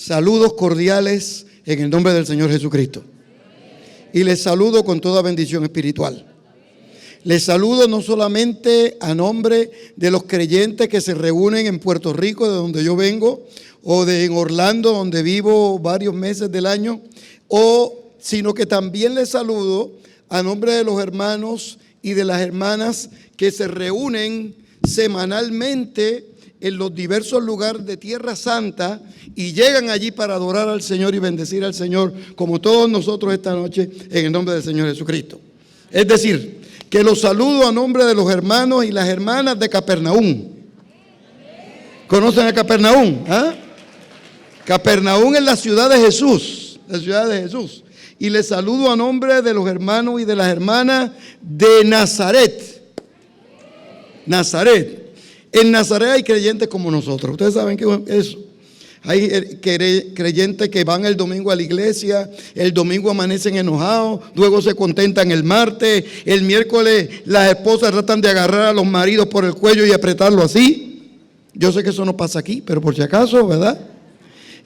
Saludos cordiales en el nombre del Señor Jesucristo. Y les saludo con toda bendición espiritual. Les saludo no solamente a nombre de los creyentes que se reúnen en Puerto Rico, de donde yo vengo, o en Orlando, donde vivo varios meses del año, sino que también les saludo a nombre de los hermanos y de las hermanas que se reúnen semanalmente en los diversos lugares de Tierra Santa y llegan allí para adorar al Señor y bendecir al Señor, como todos nosotros esta noche, en el nombre del Señor Jesucristo. Es decir, que los saludo a nombre de los hermanos y las hermanas de Capernaum. ¿Conocen a Capernaum? Capernaum es la ciudad de Jesús, la ciudad de Jesús. Y les saludo a nombre de los hermanos y de las hermanas de Nazaret. Nazaret. En Nazaret hay creyentes como nosotros. Ustedes saben que es eso. Hay creyentes que van el domingo a la iglesia, el domingo amanecen enojados, luego se contentan el martes, el miércoles las esposas tratan de agarrar a los maridos por el cuello y apretarlo así. Yo sé que eso no pasa aquí, pero por si acaso, ¿verdad?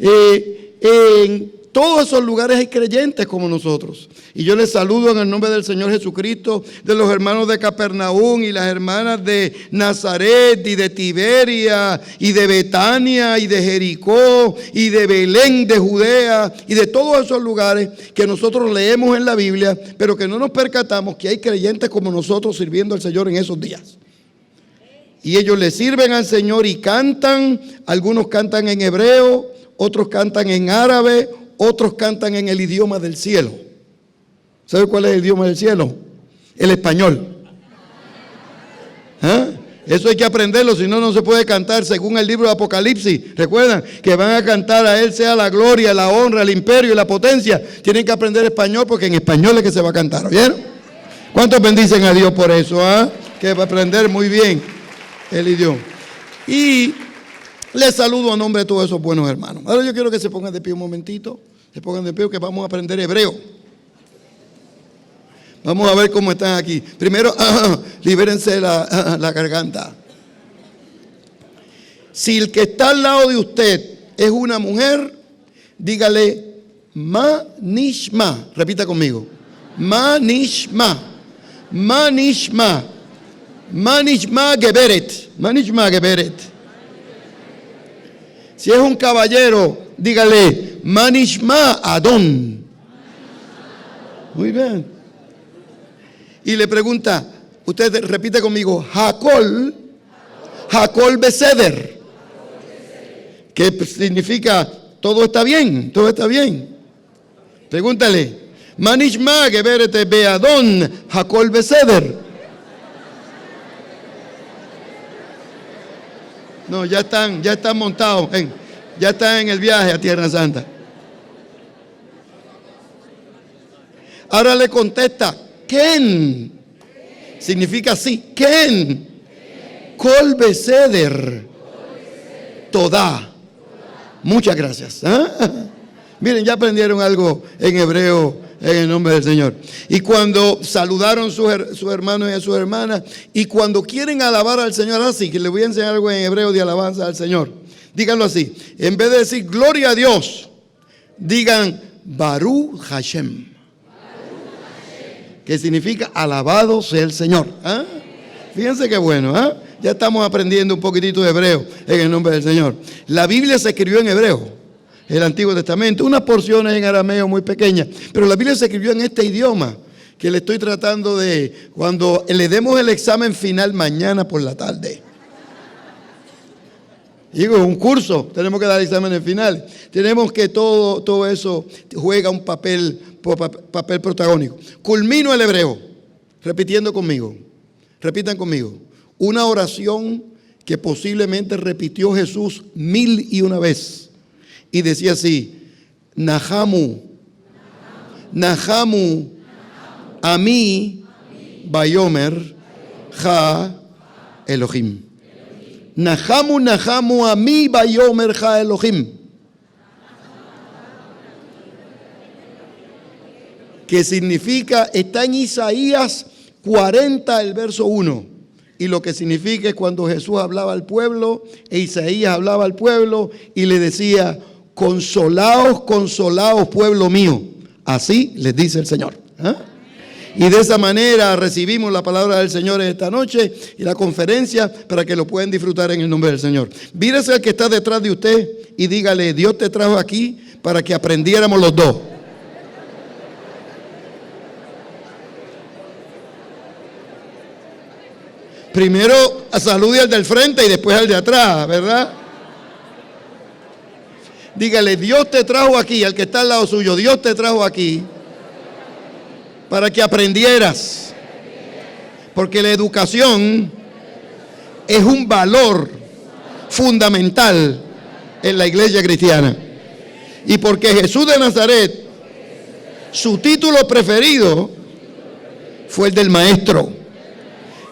En todos esos lugares hay creyentes como nosotros. Y yo les saludo en el nombre del Señor Jesucristo, de los hermanos de Capernaum y las hermanas de Nazaret y de Tiberia y de Betania y de Jericó y de Belén de Judea y de todos esos lugares que nosotros leemos en la Biblia, pero que no nos percatamos que hay creyentes como nosotros sirviendo al Señor en esos días. Y ellos le sirven al Señor y cantan. Algunos cantan en hebreo, otros cantan en árabe, otros cantan en el idioma del cielo. ¿Sabe cuál es el idioma del cielo? El español. Eso hay que aprenderlo, si no, no se puede cantar según el libro de Apocalipsis. Recuerdan que van a cantar a Él sea la gloria, la honra, el imperio y la potencia. Tienen que aprender español porque en español es que se va a cantar, ¿oyeron? ¿Cuántos bendicen a Dios por eso? Que va a aprender muy bien el idioma. Y les saludo a nombre de todos esos buenos hermanos. Ahora yo quiero que se pongan de pie un momentito. Se pongan de pie que vamos a aprender hebreo. Vamos a ver cómo están aquí. Primero, libérense la garganta. Si el que está al lado de usted es una mujer, dígale ma nishma. Repita conmigo. Ma nishma. Ma nishma. Ma nishma geberet. Ma nishma geberet. Si es un caballero, dígale Manishma Adón. Muy bien. Y le pregunta, usted repite conmigo, Hakol Beseder. ¿Qué significa? Todo está bien, todo está bien. Pregúntale, Manishma Geberete Beadón Hakol Beseder. No, ya están montados. Ya están en el viaje a Tierra Santa. Ahora le contesta, Ken. Significa sí, Ken. Kol Beseder. Toda. Muchas gracias. Miren, ya aprendieron algo en hebreo en el nombre del Señor. Y cuando saludaron sus hermanos y a sus hermanas, y cuando quieren alabar al Señor así, que les voy a enseñar algo en hebreo de alabanza al Señor. Díganlo así. En vez de decir gloria a Dios, digan Baruch Hashem. Que significa alabado sea el Señor. Fíjense qué bueno. Ya estamos aprendiendo un poquitito de hebreo en el nombre del Señor. La Biblia se escribió en hebreo, el Antiguo Testamento, unas porciones en arameo muy pequeñas, pero la Biblia se escribió en este idioma que le estoy tratando de, cuando le demos el examen final mañana por la tarde. Digo, un curso, tenemos que dar exámenes finales. Tenemos que todo eso juega un papel protagónico. Culmino el hebreo, repitiendo conmigo. Repitan conmigo. Una oración que posiblemente repitió Jesús 1001 veces. Y decía así, Nahamu, Ami, Bayomer, Ja, Elohim. Nahamu, Ami, Bayomer, Ja, Elohim. Que significa, está en Isaías 40, el verso 1. Y lo que significa es cuando Jesús hablaba al pueblo, e Isaías hablaba al pueblo y le decía, consolaos, consolaos, pueblo mío. Así les dice el Señor. Y de esa manera recibimos la palabra del Señor esta noche y la conferencia para que lo puedan disfrutar en el nombre del Señor. Mírese al que está detrás de usted y dígale: Dios te trajo aquí para que aprendiéramos los dos. Primero salude al del frente y después al de atrás, ¿verdad? Dígale: Dios te trajo aquí, al que está al lado suyo, Dios te trajo aquí para que aprendieras. Porque la educación es un valor fundamental en la iglesia cristiana. Y porque Jesús de Nazaret, su título preferido fue el del maestro.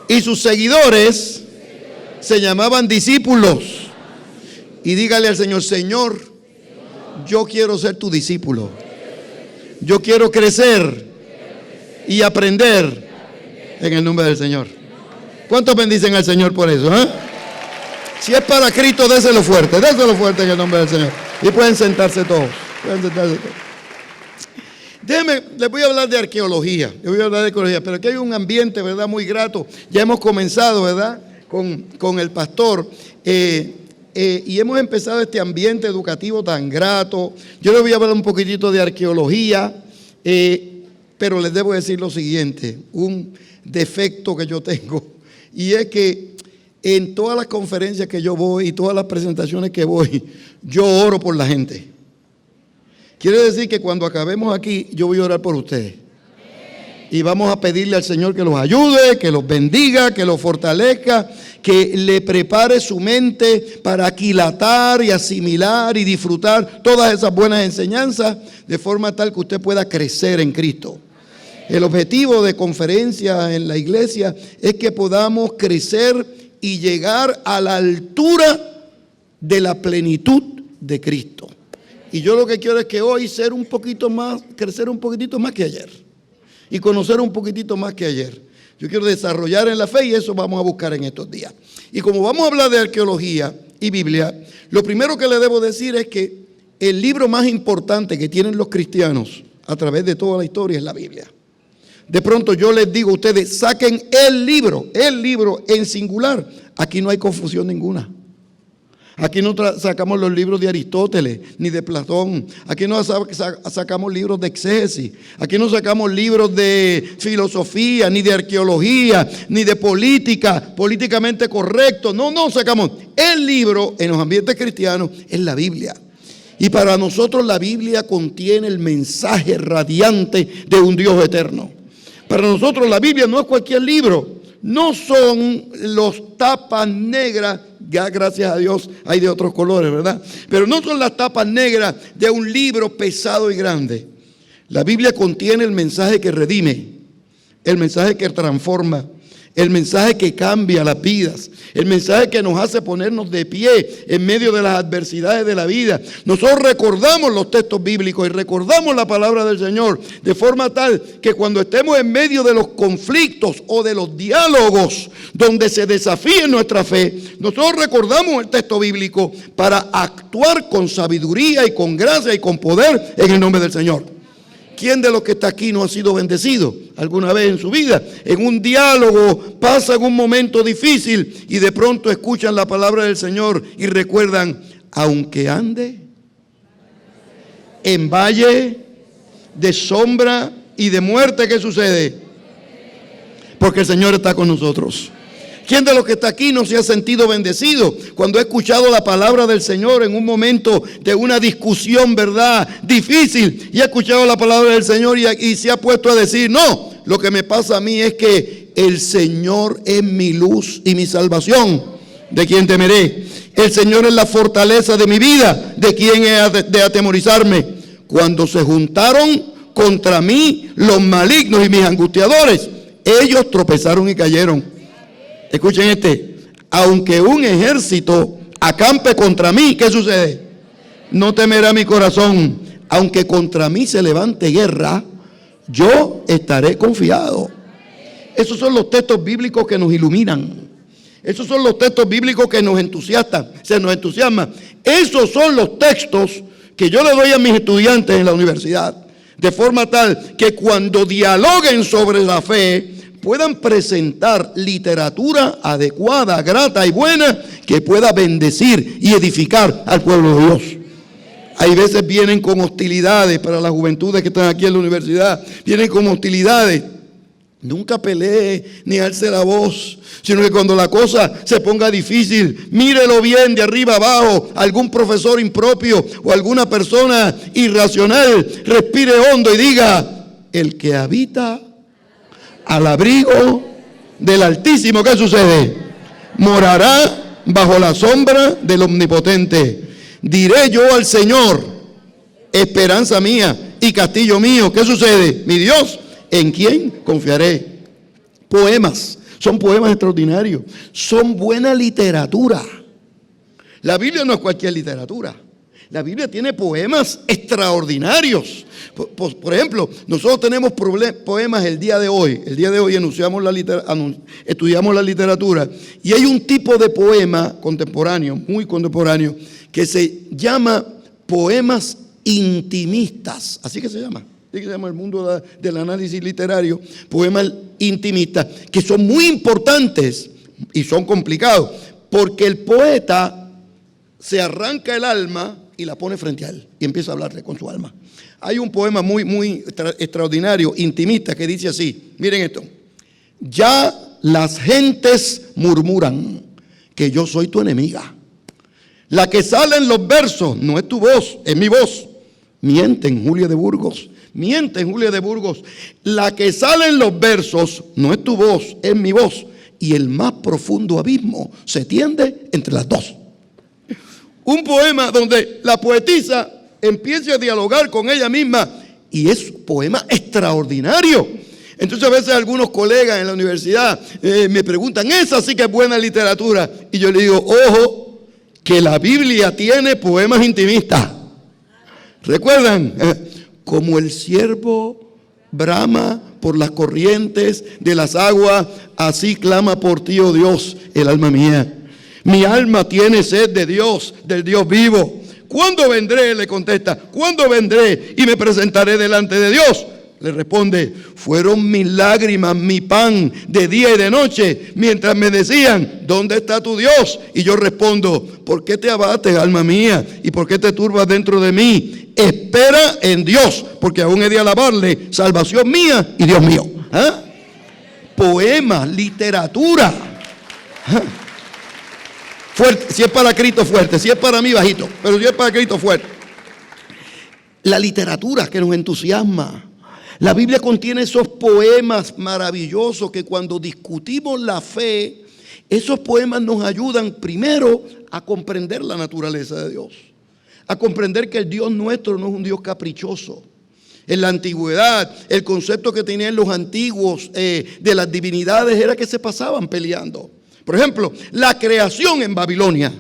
Y sus seguidores se llamaban discípulos. Y dígale al Señor: Señor, yo quiero ser tu discípulo. Yo quiero crecer y aprender en el nombre del Señor. ¿Cuántos bendicen al Señor por eso? Si es para Cristo, déselo fuerte en el nombre del Señor. Y pueden sentarse todos. Déjenme, les voy a hablar de arqueología. Pero aquí hay un ambiente, ¿verdad?, muy grato. Ya hemos comenzado, ¿verdad?, con el pastor. Y hemos empezado este ambiente educativo tan grato. Yo les voy a hablar un poquitito de arqueología. Pero les debo decir lo siguiente, un defecto que yo tengo, y es que en todas las conferencias que yo voy y todas las presentaciones que voy, yo oro por la gente. Quiere decir que cuando acabemos aquí, yo voy a orar por ustedes. Y vamos a pedirle al Señor que los ayude, que los bendiga, que los fortalezca, que le prepare su mente para aquilatar y asimilar y disfrutar todas esas buenas enseñanzas, de forma tal que usted pueda crecer en Cristo. El objetivo de conferencia en la iglesia es que podamos crecer y llegar a la altura de la plenitud de Cristo. Y yo lo que quiero es que hoy crecer un poquitito más que ayer. Y conocer un poquitito más que ayer. Yo quiero desarrollar en la fe y eso vamos a buscar en estos días. Y como vamos a hablar de arqueología y Biblia, lo primero que le debo decir es que el libro más importante que tienen los cristianos a través de toda la historia es la Biblia. De pronto yo les digo a ustedes: saquen el libro en singular. Aquí no hay confusión ninguna. Aquí no sacamos los libros de Aristóteles ni de Platón. Aquí no sacamos libros de exégesis. Aquí no sacamos libros de filosofía, ni de arqueología, ni de política, políticamente correcto. No sacamos. El libro en los ambientes cristianos es la Biblia. Y para nosotros la Biblia contiene el mensaje radiante de un Dios eterno. Para nosotros la Biblia no es cualquier libro. No son los tapas negras, ya gracias a Dios hay de otros colores, ¿verdad? Pero no son las tapas negras de un libro pesado y grande. La Biblia contiene el mensaje que redime, el mensaje que transforma, el mensaje que cambia las vidas, el mensaje que nos hace ponernos de pie en medio de las adversidades de la vida. Nosotros recordamos los textos bíblicos y recordamos la palabra del Señor de forma tal que cuando estemos en medio de los conflictos o de los diálogos donde se desafíe nuestra fe, nosotros recordamos el texto bíblico para actuar con sabiduría y con gracia y con poder en el nombre del Señor. ¿Quién de los que está aquí no ha sido bendecido alguna vez en su vida? En un diálogo pasan un momento difícil y de pronto escuchan la palabra del Señor y recuerdan: aunque ande en valle de sombra y de muerte, ¿qué sucede? Porque el Señor está con nosotros. ¿Quién de los que está aquí no se ha sentido bendecido cuando ha escuchado la palabra del Señor en un momento de una discusión, verdad, difícil, y ha escuchado la palabra del Señor y se ha puesto a decir: no, lo que me pasa a mí es que el Señor es mi luz y mi salvación, ¿de quién temeré? El Señor es la fortaleza de mi vida, ¿de quién he de atemorizarme? Cuando se juntaron contra mí los malignos y mis angustiadores, ellos tropezaron y cayeron. Escuchen aunque un ejército acampe contra mí, ¿qué sucede? No temerá mi corazón. Aunque contra mí se levante guerra, yo estaré confiado. Esos son los textos bíblicos que nos iluminan. Esos son los textos bíblicos que nos entusiasman. Esos son los textos que yo le doy a mis estudiantes en la universidad, de forma tal que cuando dialoguen sobre la fe puedan presentar literatura adecuada, grata y buena que pueda bendecir y edificar al pueblo de Dios. Hay veces vienen con hostilidades para las juventudes que están aquí en la universidad, vienen con hostilidades. Nunca pelee ni alce la voz, sino que cuando la cosa se ponga difícil, mírelo bien de arriba abajo. Algún profesor impropio o alguna persona irracional, respire hondo y diga: el que habita al abrigo del Altísimo, ¿qué sucede? Morará bajo la sombra del Omnipotente. Diré yo al Señor, esperanza mía y castillo mío. ¿Qué sucede? Mi Dios, ¿en quién confiaré? Poemas, son poemas extraordinarios, son buena literatura. La Biblia no es cualquier literatura. La Biblia tiene poemas extraordinarios. Por ejemplo, nosotros tenemos poemas el día de hoy. El día de hoy estudiamos la literatura. Y hay un tipo de poema contemporáneo, muy contemporáneo, que se llama poemas intimistas. Así que se llama. Así que se llama el mundo del análisis literario. Poemas intimistas, que son muy importantes y son complicados. Porque el poeta se arranca el alma y la pone frente a él y empieza a hablarle con su alma. Hay un poema muy extraordinario, intimista, que dice así, miren esto: ya las gentes murmuran que yo soy tu enemiga. La que sale en los versos no es tu voz, es mi voz. Mienten, Julia de Burgos. Mienten, Julia de Burgos. La que sale en los versos no es tu voz, es mi voz. Y el más profundo abismo se tiende entre las dos. Un poema donde la poetisa empieza a dialogar con ella misma, y es un poema extraordinario. Entonces a veces algunos colegas en la universidad me preguntan: esa sí que es buena literatura. Y yo le digo: ojo, que la Biblia tiene poemas intimistas. ¿Recuerdan? Como el ciervo brama por las corrientes de las aguas, así clama por ti, oh Dios, el alma mía. Mi alma tiene sed de Dios, del Dios vivo. ¿Cuándo vendré? Le contesta. ¿Cuándo vendré y me presentaré delante de Dios? Le responde: fueron mis lágrimas, mi pan de día y de noche, mientras me decían: ¿dónde está tu Dios? Y yo respondo: ¿por qué te abates, alma mía? ¿Y por qué te turbas dentro de mí? Espera en Dios, porque aún he de alabarle, salvación mía y Dios mío. ¿Ah? Poemas, literatura. ¿Ah? Fuerte, si es para Cristo, fuerte. Si es para mí, bajito. Pero si es para Cristo, fuerte. La literatura que nos entusiasma. La Biblia contiene esos poemas maravillosos que cuando discutimos la fe, esos poemas nos ayudan primero a comprender la naturaleza de Dios. A comprender que el Dios nuestro no es un Dios caprichoso. En la antigüedad, el concepto que tenían los antiguos de las divinidades era que se pasaban peleando. Por ejemplo, la creación en Babilonia.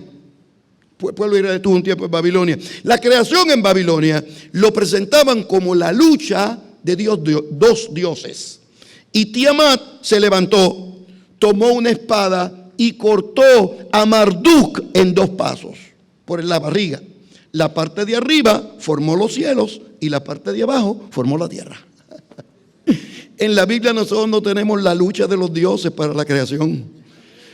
Pueblo Israel estuvo un tiempo en Babilonia. La creación en Babilonia lo presentaban como la lucha de dos dioses. Y Tiamat se levantó, tomó una espada y cortó a Marduk en dos pasos, por la barriga. La parte de arriba formó los cielos y la parte de abajo formó la tierra. En la Biblia nosotros no tenemos la lucha de los dioses para la creación.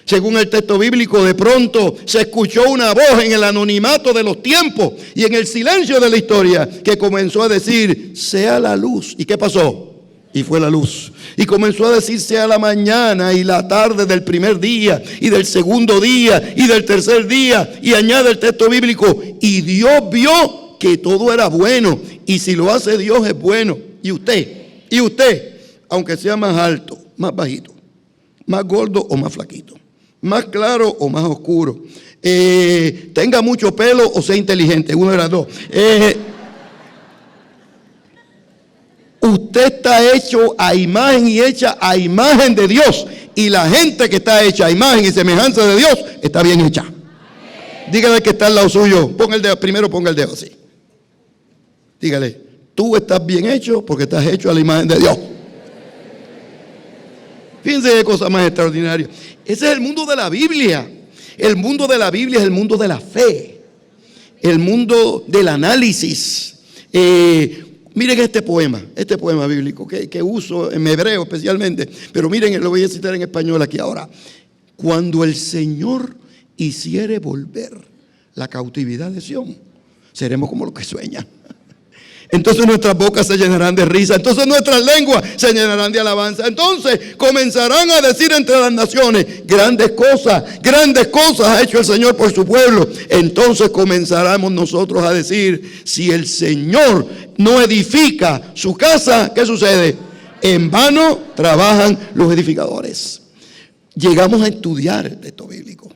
Según el texto bíblico, de pronto se escuchó una voz en el anonimato de los tiempos y en el silencio de la historia que comenzó a decir: sea la luz. ¿Y qué pasó? Y fue la luz. Y comenzó a decir: sea la mañana y la tarde del primer día y del segundo día y del tercer día. Y añade el texto bíblico: y Dios vio que todo era bueno. Y si lo hace Dios es bueno. Y usted, aunque sea más alto, más bajito, más gordo o más flaquito, más claro o más oscuro, tenga mucho pelo o sea inteligente, una de las dos. Usted está hecho a imagen y hecha a imagen de Dios. Y la gente que está hecha a imagen y semejanza de Dios está bien hecha. Dígale que está al lado suyo. Ponga el dedo, primero ponga el dedo así. Dígale: tú estás bien hecho porque estás hecho a la imagen de Dios. Fíjense qué cosa más extraordinaria. Ese es el mundo de la Biblia. El mundo de la Biblia es el mundo de la fe. el mundo del análisis. Miren este poema bíblico que uso en hebreo especialmente, pero miren, lo voy a citar en español aquí ahora. Cuando el Señor hiciere volver la cautividad de Sión, seremos como los que sueñan. Entonces nuestras bocas se llenarán de risa, entonces nuestras lenguas se llenarán de alabanza. Entonces comenzarán a decir entre las naciones: grandes cosas ha hecho el Señor por su pueblo. Entonces comenzaremos nosotros a decir: si el Señor no edifica su casa, ¿qué sucede? En vano trabajan los edificadores. Llegamos a estudiar el texto bíblico,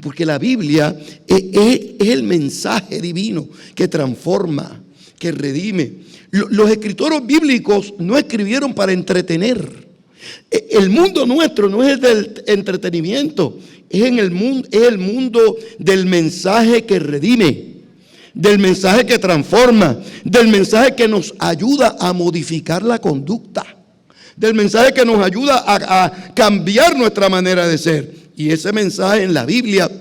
porque la Biblia es el mensaje divino que transforma, que redime. Los escritores bíblicos no escribieron para entretener. El mundo nuestro no es el del entretenimiento, es el mundo del mensaje que redime, del mensaje que transforma, del mensaje que nos ayuda a modificar la conducta, del mensaje que nos ayuda a cambiar nuestra manera de ser. Y ese mensaje en la Biblia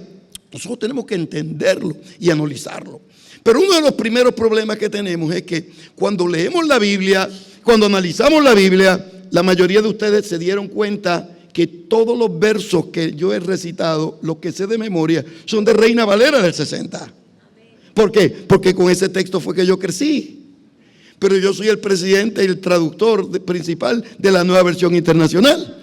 nosotros tenemos que entenderlo y analizarlo. Pero uno de los primeros problemas que tenemos es que cuando leemos la Biblia, cuando analizamos la Biblia, la mayoría de ustedes se dieron cuenta que todos los versos que yo he recitado, los que sé de memoria, son de Reina Valera del 60. ¿Por qué? Porque con ese texto fue que yo crecí. Pero yo soy el presidente y el traductor principal de la Nueva Versión Internacional.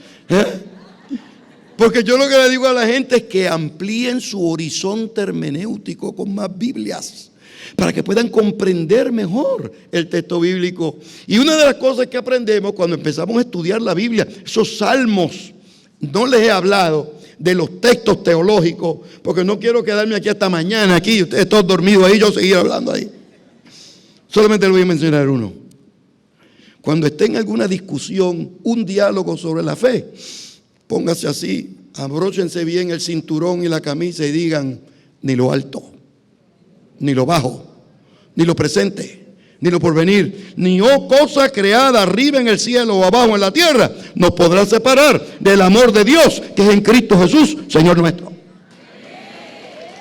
Porque yo lo que le digo a la gente es que amplíen su horizonte hermenéutico con más Biblias, para que puedan comprender mejor el texto bíblico. Y una de las cosas que aprendemos cuando empezamos a estudiar la Biblia, esos salmos, no les he hablado de los textos teológicos, porque no quiero quedarme aquí hasta mañana, aquí ustedes todos dormidos ahí, yo seguir hablando ahí. Solamente le voy a mencionar uno. Cuando esté en alguna discusión, un diálogo sobre la fe, póngase así, abróchense bien el cinturón y la camisa y digan: ni lo alto, ni lo bajo, ni lo presente, ni lo porvenir, ni cosa creada arriba en el cielo o abajo en la tierra nos podrá separar del amor de Dios que es en Cristo Jesús, Señor nuestro.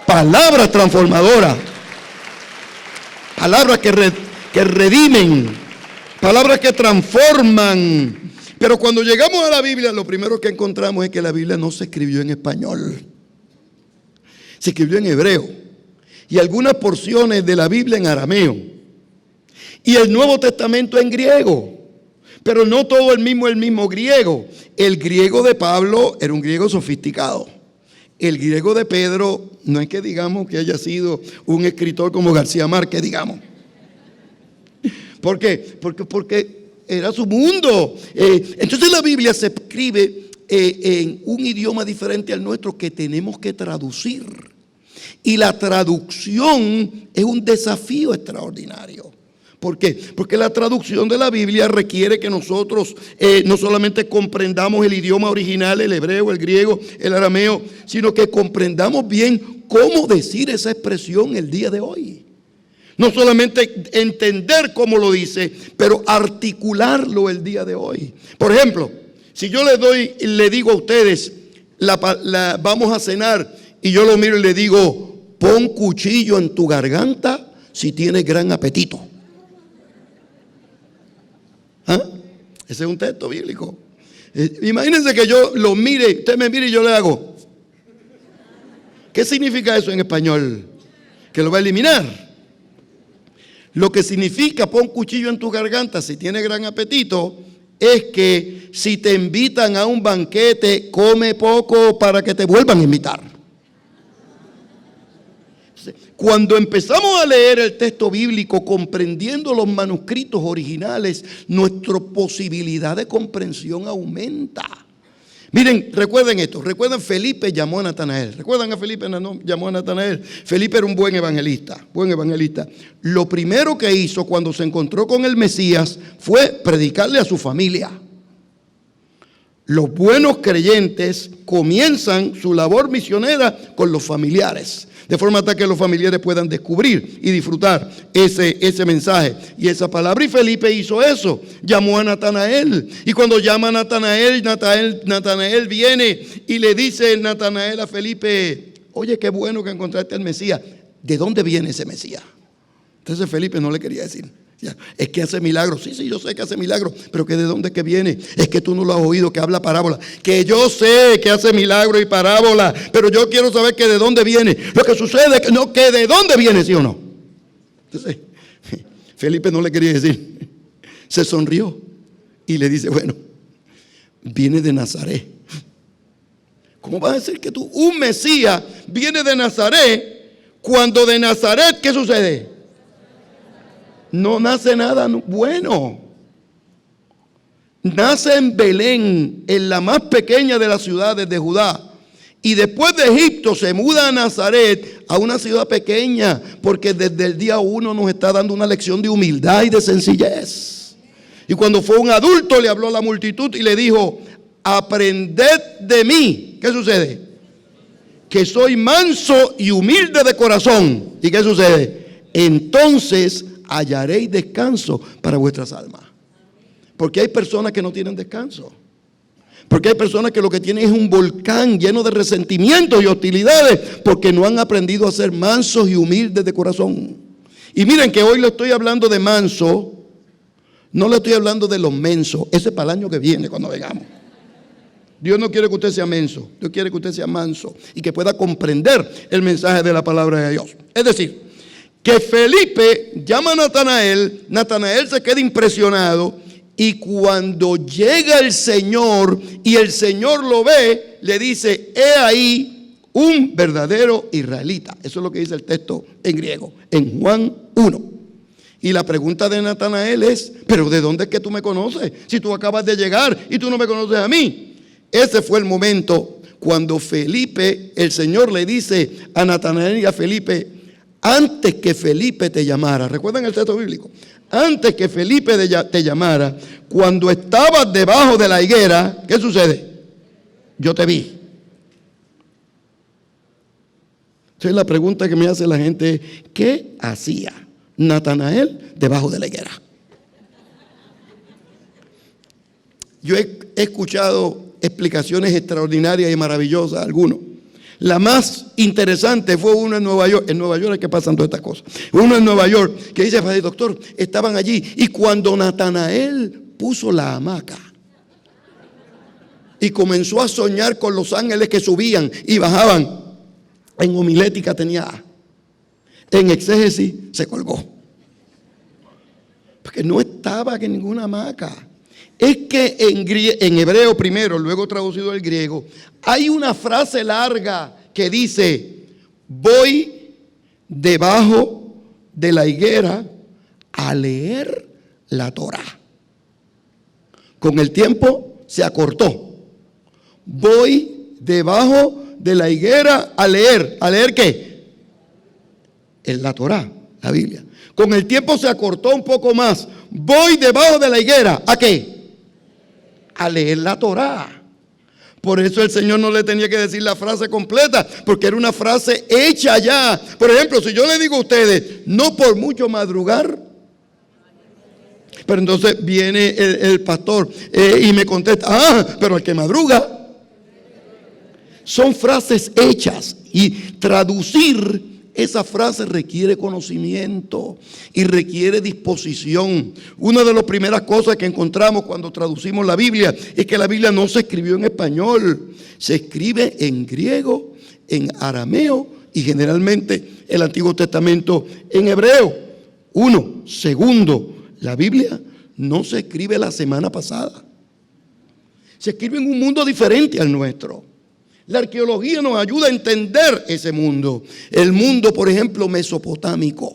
Palabras transformadoras, palabras que redimen, palabras que transforman. Pero cuando llegamos a la Biblia, lo primero que encontramos es que la Biblia no se escribió en español, se escribió en hebreo, y algunas porciones de la Biblia en arameo, y el Nuevo Testamento en griego. Pero no todo el mismo griego. El griego de Pablo era un griego sofisticado. El griego de Pedro no es que digamos que haya sido un escritor como García Márquez, digamos. ¿Por qué? Porque era su mundo. Entonces la Biblia se escribe en un idioma diferente al nuestro que tenemos que traducir. Y la traducción es un desafío extraordinario. ¿Por qué? Porque la traducción de la Biblia requiere que nosotros no solamente comprendamos el idioma original, el hebreo, el griego, el arameo, sino que comprendamos bien cómo decir esa expresión el día de hoy. No solamente entender cómo lo dice, pero articularlo el día de hoy. Por ejemplo, si yo le digo a ustedes, vamos a cenar, y yo lo miro y le digo: pon cuchillo en tu garganta si tienes gran apetito. ¿Ah? Ese es un texto bíblico. Imagínense que yo lo mire, usted me mire y yo le hago. ¿Qué significa eso en español? Que lo va a eliminar. Lo que significa pon cuchillo en tu garganta si tienes gran apetito es que si te invitan a un banquete, come poco para que te vuelvan a invitar. Cuando empezamos a leer el texto bíblico comprendiendo los manuscritos originales, nuestra posibilidad de comprensión aumenta. Miren, recuerden esto, recuerden, Felipe llamó a Natanael. ¿Recuerdan a Felipe llamó a Natanael? Felipe era un buen evangelista. Lo primero que hizo cuando se encontró con el Mesías fue predicarle a su familia. Los buenos creyentes comienzan su labor misionera con los familiares, de forma tal que los familiares puedan descubrir y disfrutar ese mensaje y esa palabra. Y Felipe hizo eso, llamó a Natanael. Y cuando llama a Natanael viene y le dice Natanael a Felipe: oye, qué bueno que encontraste al Mesías. ¿de dónde viene ese Mesías? Entonces Felipe no le quería decir. Es que hace milagros. Sí, yo sé que hace milagros, pero que de dónde es que viene. Es que tú no lo has oído, que habla parábola. Que yo sé que hace milagros y parábola, pero yo quiero saber que de dónde viene. Lo que sucede es que no, que de dónde viene, ¿sí o no? Entonces Felipe no le quería decir. Se sonrió y le dice, bueno, viene de Nazaret. ¿Cómo vas a decir que tú, un Mesías, viene de Nazaret, cuando de Nazaret, ¿qué sucede? No nace nada bueno. Nace en Belén, en la más pequeña de las ciudades de Judá. Y después de Egipto se muda a Nazaret, a una ciudad pequeña, porque desde el día 1 nos está dando una lección de humildad y de sencillez. Y cuando fue un adulto le habló a la multitud y le dijo, aprended de mí. ¿Qué sucede? Que soy manso y humilde de corazón. ¿Y qué sucede? Entonces hallaréis descanso para vuestras almas. Porque hay personas que no tienen descanso. Porque hay personas que lo que tienen es un volcán lleno de resentimientos y hostilidades, porque no han aprendido a ser mansos y humildes de corazón. Y miren que hoy le estoy hablando de manso, no le estoy hablando de los mensos. Ese es para el año que viene cuando vengamos. Dios no quiere que usted sea menso, Dios quiere que usted sea manso y que pueda comprender el mensaje de la palabra de Dios. Es decir, que Felipe llama a Natanael, Natanael se queda impresionado y cuando llega el Señor y el Señor lo ve, le dice, he ahí un verdadero israelita. Eso es lo que dice el texto en griego, en Juan 1. Y la pregunta de Natanael es, pero ¿de dónde es que tú me conoces? Si tú acabas de llegar y tú no me conoces a mí. Ese fue el momento cuando Felipe, el Señor le dice a Natanael y a Felipe, antes que Felipe te llamara, ¿recuerdan el texto bíblico? Antes que Felipe te llamara, cuando estabas debajo de la higuera, ¿qué sucede? Yo te vi. Entonces la pregunta que me hace la gente es, ¿qué hacía Natanael debajo de la higuera? Yo he escuchado explicaciones extraordinarias y maravillosas, algunos. La más interesante fue uno en Nueva York. En Nueva York es que pasan todas estas cosas. Uno en Nueva York que dice, doctor, estaban allí. Y cuando Natanael puso la hamaca y comenzó a soñar con los ángeles que subían y bajaban, en homilética tenía A, en exégesis se colgó. Porque no estaba en ninguna hamaca. Es que en hebreo primero, luego traducido al griego, hay una frase larga que dice, voy debajo de la higuera a leer la Torá. Con el tiempo se acortó. Voy debajo de la higuera a leer. ¿A leer qué? En la Torá, la Biblia. Con el tiempo se acortó un poco más. Voy debajo de la higuera. ¿A qué? A leer la Torá. Por eso el Señor no le tenía que decir la frase completa, porque era una frase hecha ya. Por ejemplo, si yo le digo a ustedes, no por mucho madrugar, pero entonces viene el pastor y me contesta, pero el que madruga. Son frases hechas y traducir esa frase requiere conocimiento y requiere disposición. Una de las primeras cosas que encontramos cuando traducimos la Biblia es que la Biblia no se escribió en español, se escribe en griego, en arameo y generalmente el Antiguo Testamento en hebreo. Uno. Segundo, la Biblia no se escribe la semana pasada. Se escribe en un mundo diferente al nuestro. La arqueología nos ayuda a entender ese mundo. El mundo, por ejemplo, mesopotámico.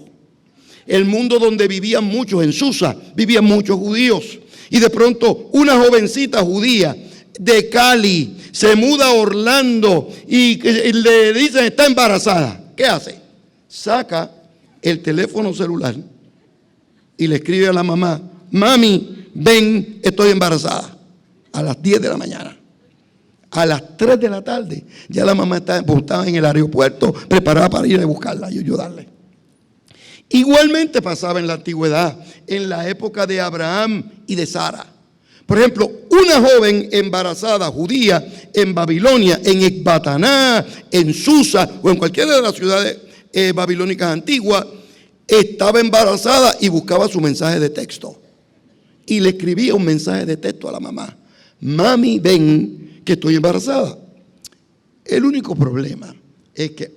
El mundo donde vivían muchos, en Susa, vivían muchos judíos. Y de pronto una jovencita judía de Cali se muda a Orlando y le dicen está embarazada. ¿Qué hace? Saca el teléfono celular y le escribe a la mamá, mami, ven, estoy embarazada. A las 10 de la mañana. A las 3 de la tarde, ya la mamá estaba en el aeropuerto, preparada para ir a buscarla y ayudarle. Igualmente pasaba en la antigüedad, en la época de Abraham y de Sara. Por ejemplo, una joven embarazada judía en Babilonia, en Ecbataná, en Susa o en cualquiera de las ciudades babilónicas antiguas, estaba embarazada y buscaba su mensaje de texto. Y le escribía un mensaje de texto a la mamá. Mami, ven que estoy embarazada. El único problema es que,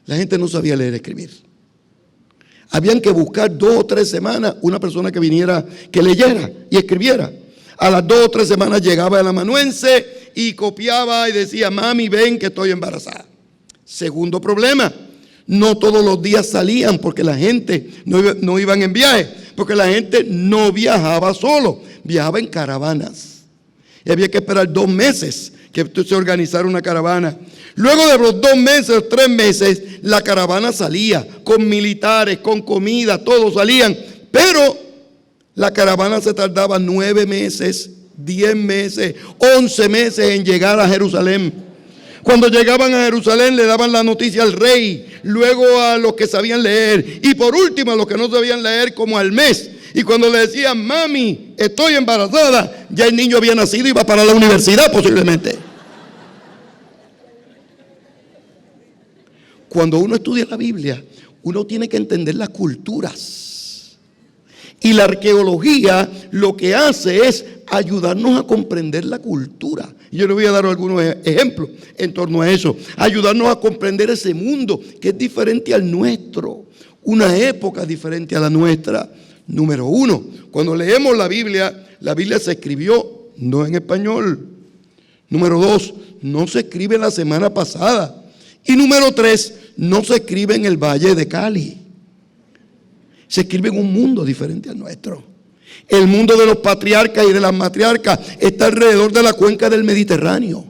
la gente no sabía leer y escribir. Habían que buscar 2 o 3 semanas una persona que viniera, que leyera y escribiera. A las 2 o 3 semanas llegaba el amanuense y copiaba y decía, mami, ven que estoy embarazada. Segundo problema, no todos los días salían porque la gente no iban en viaje, porque la gente no viajaba solo, viajaba en caravanas. Y había que esperar 2 meses que se organizara una caravana. Luego de los 2 meses o 3 meses, la caravana salía con militares, con comida, todos salían. Pero la caravana se tardaba 9 meses, 10 meses, 11 meses en llegar a Jerusalén. Cuando llegaban a Jerusalén le daban la noticia al rey, luego a los que sabían leer y por último a los que no sabían leer como al mes. Y cuando le decían, mami, estoy embarazada, ya el niño había nacido y iba para la universidad posiblemente. Cuando uno estudia la Biblia, uno tiene que entender las culturas. Y la arqueología lo que hace es ayudarnos a comprender la cultura. Yo le voy a dar algunos ejemplos en torno a eso. Ayudarnos a comprender ese mundo que es diferente al nuestro. Una época diferente a la nuestra. Número 1, cuando leemos la Biblia se escribió no en español. Número 2, no se escribe la semana pasada. Y número 3, no se escribe en el Valle de Cali. Se escribe en un mundo diferente al nuestro. El mundo de los patriarcas y de las matriarcas está alrededor de la cuenca del Mediterráneo.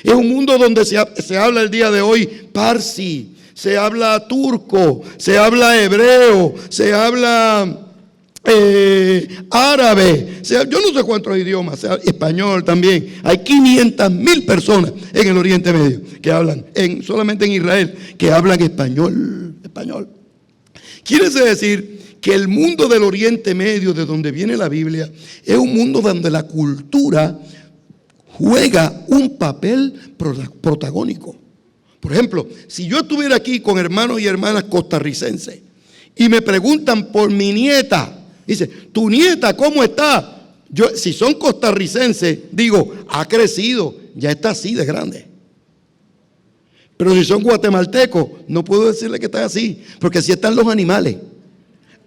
Es un mundo donde se habla el día de hoy parsi, se habla turco, se habla hebreo, se habla árabe, yo no sé cuántos idiomas, español también. Hay 500,000 personas en el Oriente Medio que hablan, solamente en Israel, que hablan español. Quiere decir que el mundo del Oriente Medio, de donde viene la Biblia, es un mundo donde la cultura juega un papel protagónico. Por ejemplo, si yo estuviera aquí con hermanos y hermanas costarricenses y me preguntan por mi nieta, dice, ¿tu nieta cómo está? Yo, si son costarricenses, digo, ha crecido, ya está así de grande. Pero si son guatemaltecos, no puedo decirle que está así, porque así están los animales,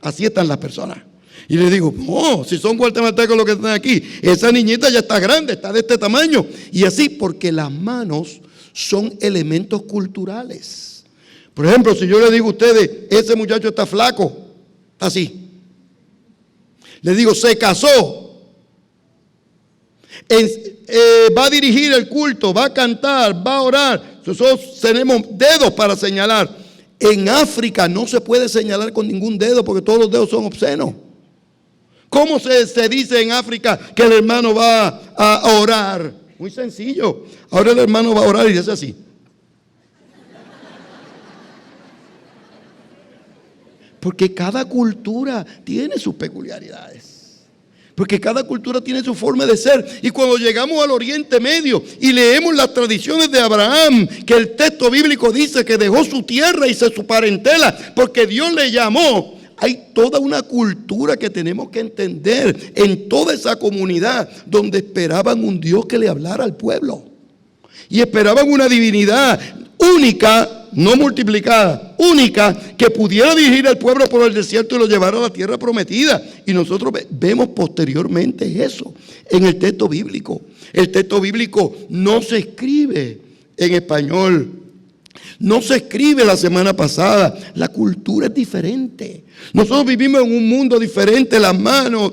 así están las personas. Y le digo, no, si son guatemaltecos los que están aquí, esa niñita ya está grande, está de este tamaño. Y así, porque las manos son elementos culturales. Por ejemplo, si yo le digo a ustedes, ese muchacho está flaco, así. Le digo, se casó, va a dirigir el culto, va a cantar, va a orar. Nosotros tenemos dedos para señalar. En África no se puede señalar con ningún dedo porque todos los dedos son obscenos. ¿Cómo se dice en África que el hermano va a orar? Muy sencillo. Ahora el hermano va a orar y dice así. Porque cada cultura tiene sus peculiaridades. Porque cada cultura tiene su forma de ser. Y cuando llegamos al Oriente Medio y leemos las tradiciones de Abraham, que el texto bíblico dice que dejó su tierra y su parentela, porque Dios le llamó, hay toda una cultura que tenemos que entender en toda esa comunidad donde esperaban un Dios que le hablara al pueblo. Y esperaban una divinidad única, no multiplicada, única, que pudiera dirigir al pueblo por el desierto y lo llevara a la tierra prometida. Y nosotros vemos posteriormente eso en el texto bíblico. El texto bíblico no se escribe en español, no se escribe la semana pasada. La cultura es diferente. Nosotros vivimos en un mundo diferente, las manos,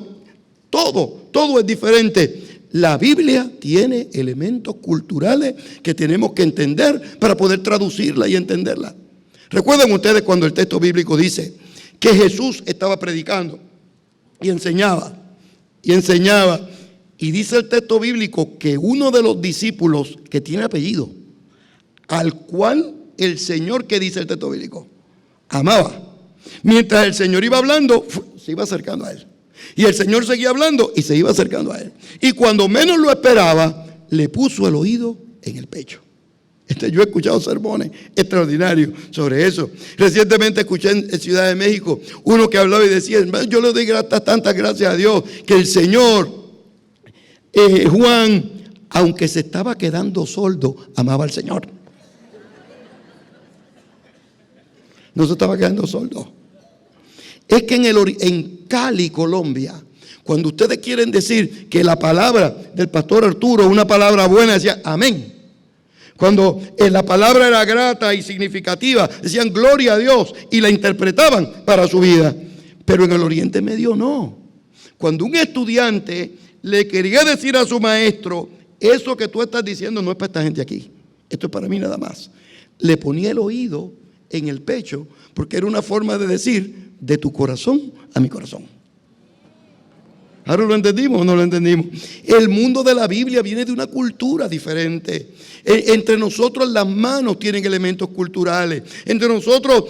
todo es diferente. La Biblia tiene elementos culturales que tenemos que entender para poder traducirla y entenderla. ¿Recuerdan ustedes cuando el texto bíblico dice que Jesús estaba predicando y enseñaba? Y dice el texto bíblico que uno de los discípulos que tiene apellido, al cual el Señor, ¿qué dice el texto bíblico? Amaba. Mientras el Señor iba hablando, se iba acercando a él. Y el Señor seguía hablando y se iba acercando a él. Y cuando menos lo esperaba, le puso el oído en el pecho. Yo he escuchado sermones extraordinarios sobre eso. Recientemente escuché en Ciudad de México uno que hablaba y decía: yo le doy tantas gracias a Dios que el Señor, Juan, aunque se estaba quedando sordo, amaba al Señor. No se estaba quedando sordo. Es que en Cali, Colombia, cuando ustedes quieren decir que la palabra del pastor Arturo es una palabra buena, decían amén. Cuando la palabra era grata y significativa, decían gloria a Dios y la interpretaban para su vida. Pero en el Oriente Medio no. Cuando un estudiante le quería decir a su maestro: eso que tú estás diciendo no es para esta gente aquí, esto es para mí nada más, le ponía el oído en el pecho, porque era una forma de decir: de tu corazón a mi corazón. ¿Ahora lo entendimos o no lo entendimos? El mundo de la Biblia viene de una cultura diferente. Entre nosotros las manos tienen elementos culturales. Entre nosotros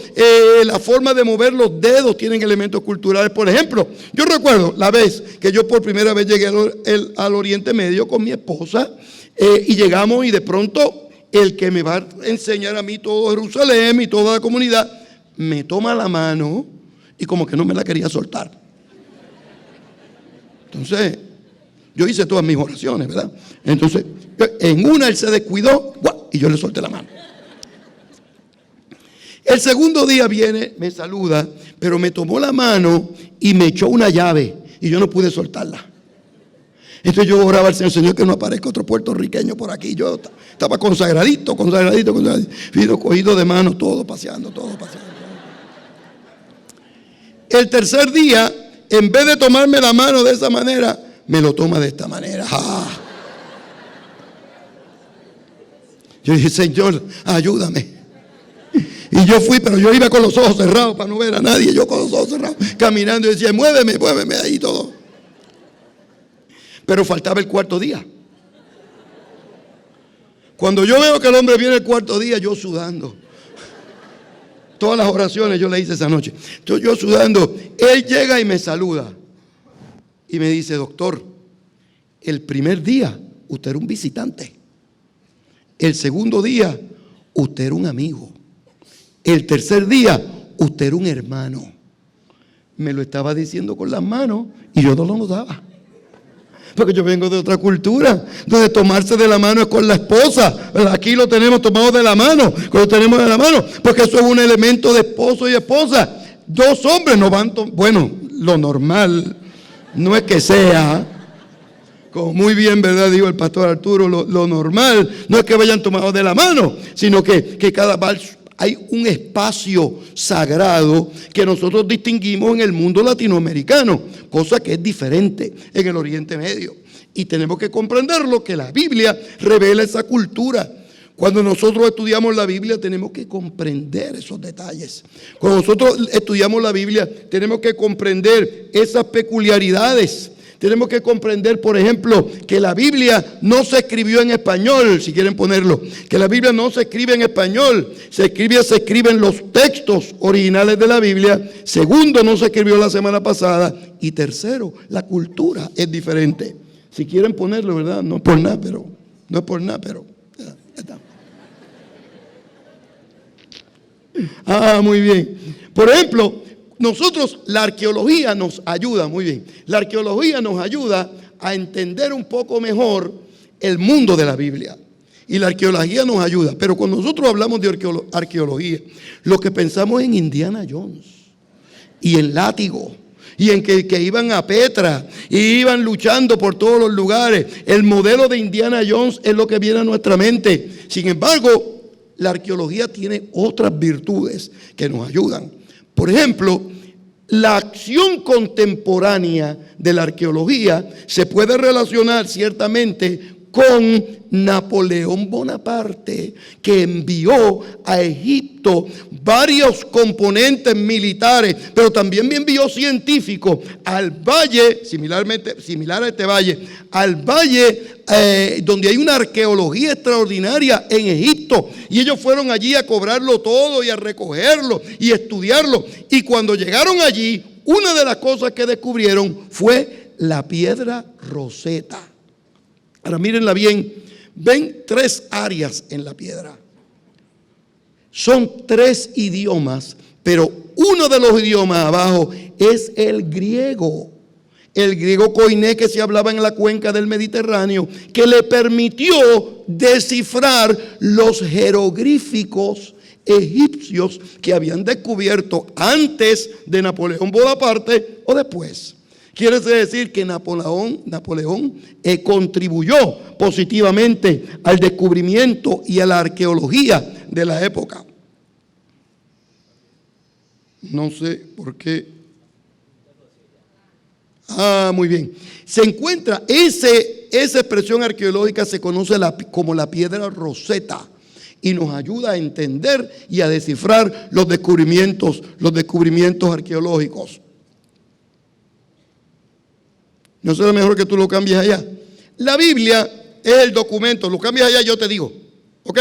la forma de mover los dedos tienen elementos culturales. Por ejemplo, yo recuerdo la vez que yo por primera vez llegué al Oriente Medio con mi esposa, y llegamos y de pronto el que me va a enseñar a mí todo Jerusalén y toda la comunidad me toma la mano y como que no me la quería soltar. Entonces, yo hice todas mis oraciones, ¿verdad? Entonces, en una él se descuidó, y yo le solté la mano. El segundo día viene, me saluda, pero me tomó la mano y me echó una llave y yo no pude soltarla. Entonces yo oraba al Señor: Señor, que no aparezca otro puertorriqueño por aquí. Yo estaba consagradito. Fui cogido de mano, todo paseando. El tercer día, en vez de tomarme la mano de esa manera, me lo toma de esta manera. Yo dije: Señor, ayúdame. Y yo fui, pero yo iba con los ojos cerrados para no ver a nadie. Yo con los ojos cerrados, caminando, y decía: muéveme ahí todo. Pero faltaba el cuarto día. Cuando yo veo que el hombre viene el cuarto día, yo sudando. Todas las oraciones yo le hice esa noche. Entonces yo sudando, él llega y me saluda. Y me dice: doctor, el primer día usted era un visitante. El segundo día usted era un amigo. El tercer día usted era un hermano. Me lo estaba diciendo con las manos y yo no lo notaba. Porque yo vengo de otra cultura, donde tomarse de la mano es con la esposa. Aquí lo tenemos tomado de la mano, porque eso es un elemento de esposo y esposa. Dos hombres no van, bueno, lo normal no es que sea, como muy bien, ¿verdad?, dijo el pastor Arturo, lo normal no es que vayan tomados de la mano, sino que cada hay un espacio sagrado que nosotros distinguimos en el mundo latinoamericano, cosa que es diferente en el Oriente Medio. Y tenemos que comprenderlo, que la Biblia revela esa cultura. Cuando nosotros estudiamos la Biblia tenemos que comprender esos detalles. Cuando nosotros estudiamos la Biblia tenemos que comprender esas peculiaridades. Tenemos que comprender, por ejemplo, que la Biblia no se escribió en español, si quieren ponerlo, que la Biblia no se escribe en español, se escriben los textos originales de la Biblia. Segundo, no se escribió la semana pasada. Y tercero, la cultura es diferente. Si quieren ponerlo, ¿verdad? No es por nada, pero ya está. Muy bien. Por ejemplo, nosotros, la arqueología nos ayuda, muy bien. La arqueología nos ayuda a entender un poco mejor el mundo de la Biblia. Y la arqueología nos ayuda. Pero cuando nosotros hablamos de arqueología, lo que pensamos en Indiana Jones y en Látigo y en que iban a Petra y iban luchando por todos los lugares. El modelo de Indiana Jones es lo que viene a nuestra mente. Sin embargo, la arqueología tiene otras virtudes que nos ayudan. Por ejemplo, la acción contemporánea de la arqueología se puede relacionar ciertamente con Napoleón Bonaparte, que envió a Egipto varios componentes militares, pero también envió científicos al valle, similar a este valle, al valle donde hay una arqueología extraordinaria en Egipto. Y ellos fueron allí a cobrarlo todo y a recogerlo y estudiarlo. Y cuando llegaron allí, una de las cosas que descubrieron fue la piedra Rosetta. Ahora mírenla bien, ven tres áreas en la piedra. Son 3 idiomas, pero uno de los idiomas abajo es el griego. El griego koiné que se hablaba en la cuenca del Mediterráneo, que le permitió descifrar los jeroglíficos egipcios que habían descubierto antes de Napoleón Bonaparte o después. Quiere decir que Napoleón contribuyó positivamente al descubrimiento y a la arqueología de la época. No sé por qué. Muy bien. Se encuentra, esa expresión arqueológica se conoce como la piedra Rosetta y nos ayuda a entender y a descifrar los descubrimientos arqueológicos. ¿No será mejor que tú lo cambies allá? La Biblia es el documento, lo cambias allá, yo te digo, ¿ok?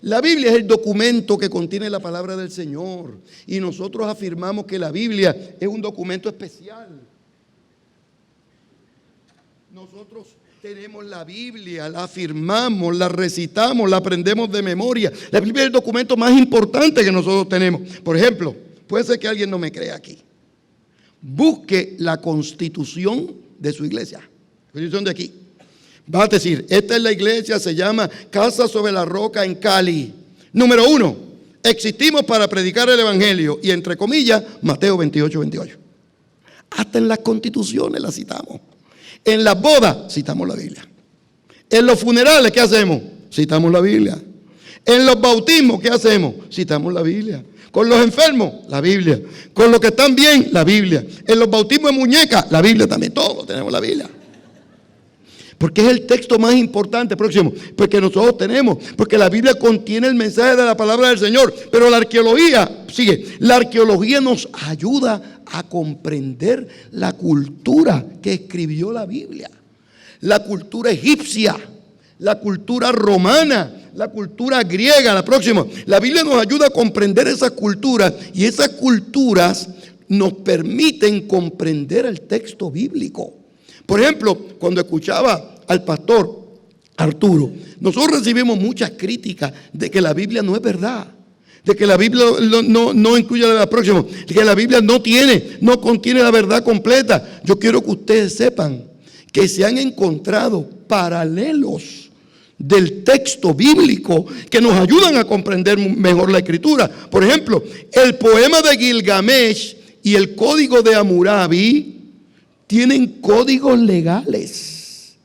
La Biblia es el documento que contiene la palabra del Señor y nosotros afirmamos que la Biblia es un documento especial. Nosotros tenemos la Biblia, la afirmamos, la recitamos, la aprendemos de memoria. La Biblia es el documento más importante que nosotros tenemos. Por ejemplo, puede ser que alguien no me crea aquí. Busque la constitución de su iglesia. La constitución de aquí. Va a decir, esta es la iglesia, se llama Casa sobre la Roca en Cali. Número 1, existimos para predicar el evangelio. Y entre comillas, Mateo 28:28. Hasta en las constituciones la citamos. En las bodas, citamos la Biblia. En los funerales, ¿qué hacemos? Citamos la Biblia. En los bautismos, ¿qué hacemos? Citamos la Biblia. Con los enfermos, la Biblia. Con los que están bien, la Biblia. En los bautismos de muñeca, la Biblia también. Todos tenemos la Biblia. Porque es el texto más importante, próximo, porque nosotros tenemos, porque la Biblia contiene el mensaje de la palabra del Señor. Pero la arqueología, la arqueología nos ayuda a comprender la cultura que escribió la Biblia. La cultura egipcia, la cultura romana, la cultura griega, la próxima. La Biblia nos ayuda a comprender esas culturas y esas culturas nos permiten comprender el texto bíblico. Por ejemplo, cuando escuchaba al pastor Arturo, nosotros recibimos muchas críticas de que la Biblia no es verdad, de que la Biblia no incluye la próxima, de que la Biblia no contiene la verdad completa. Yo quiero que ustedes sepan que se han encontrado paralelos del texto bíblico que nos ayudan a comprender mejor la escritura. Por ejemplo, el poema de Gilgamesh y el código de Hammurabi tienen códigos legales.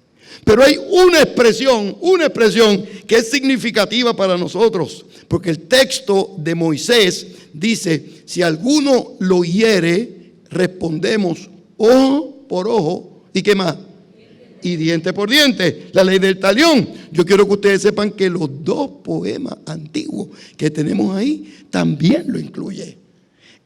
Pero hay una expresión que es significativa para nosotros, porque el texto de Moisés dice, si alguno lo hiere, respondemos ojo por ojo, ¿y qué más? Y diente por diente, la ley del talión. Yo quiero que ustedes sepan que los 2 poemas antiguos que tenemos ahí también lo incluye.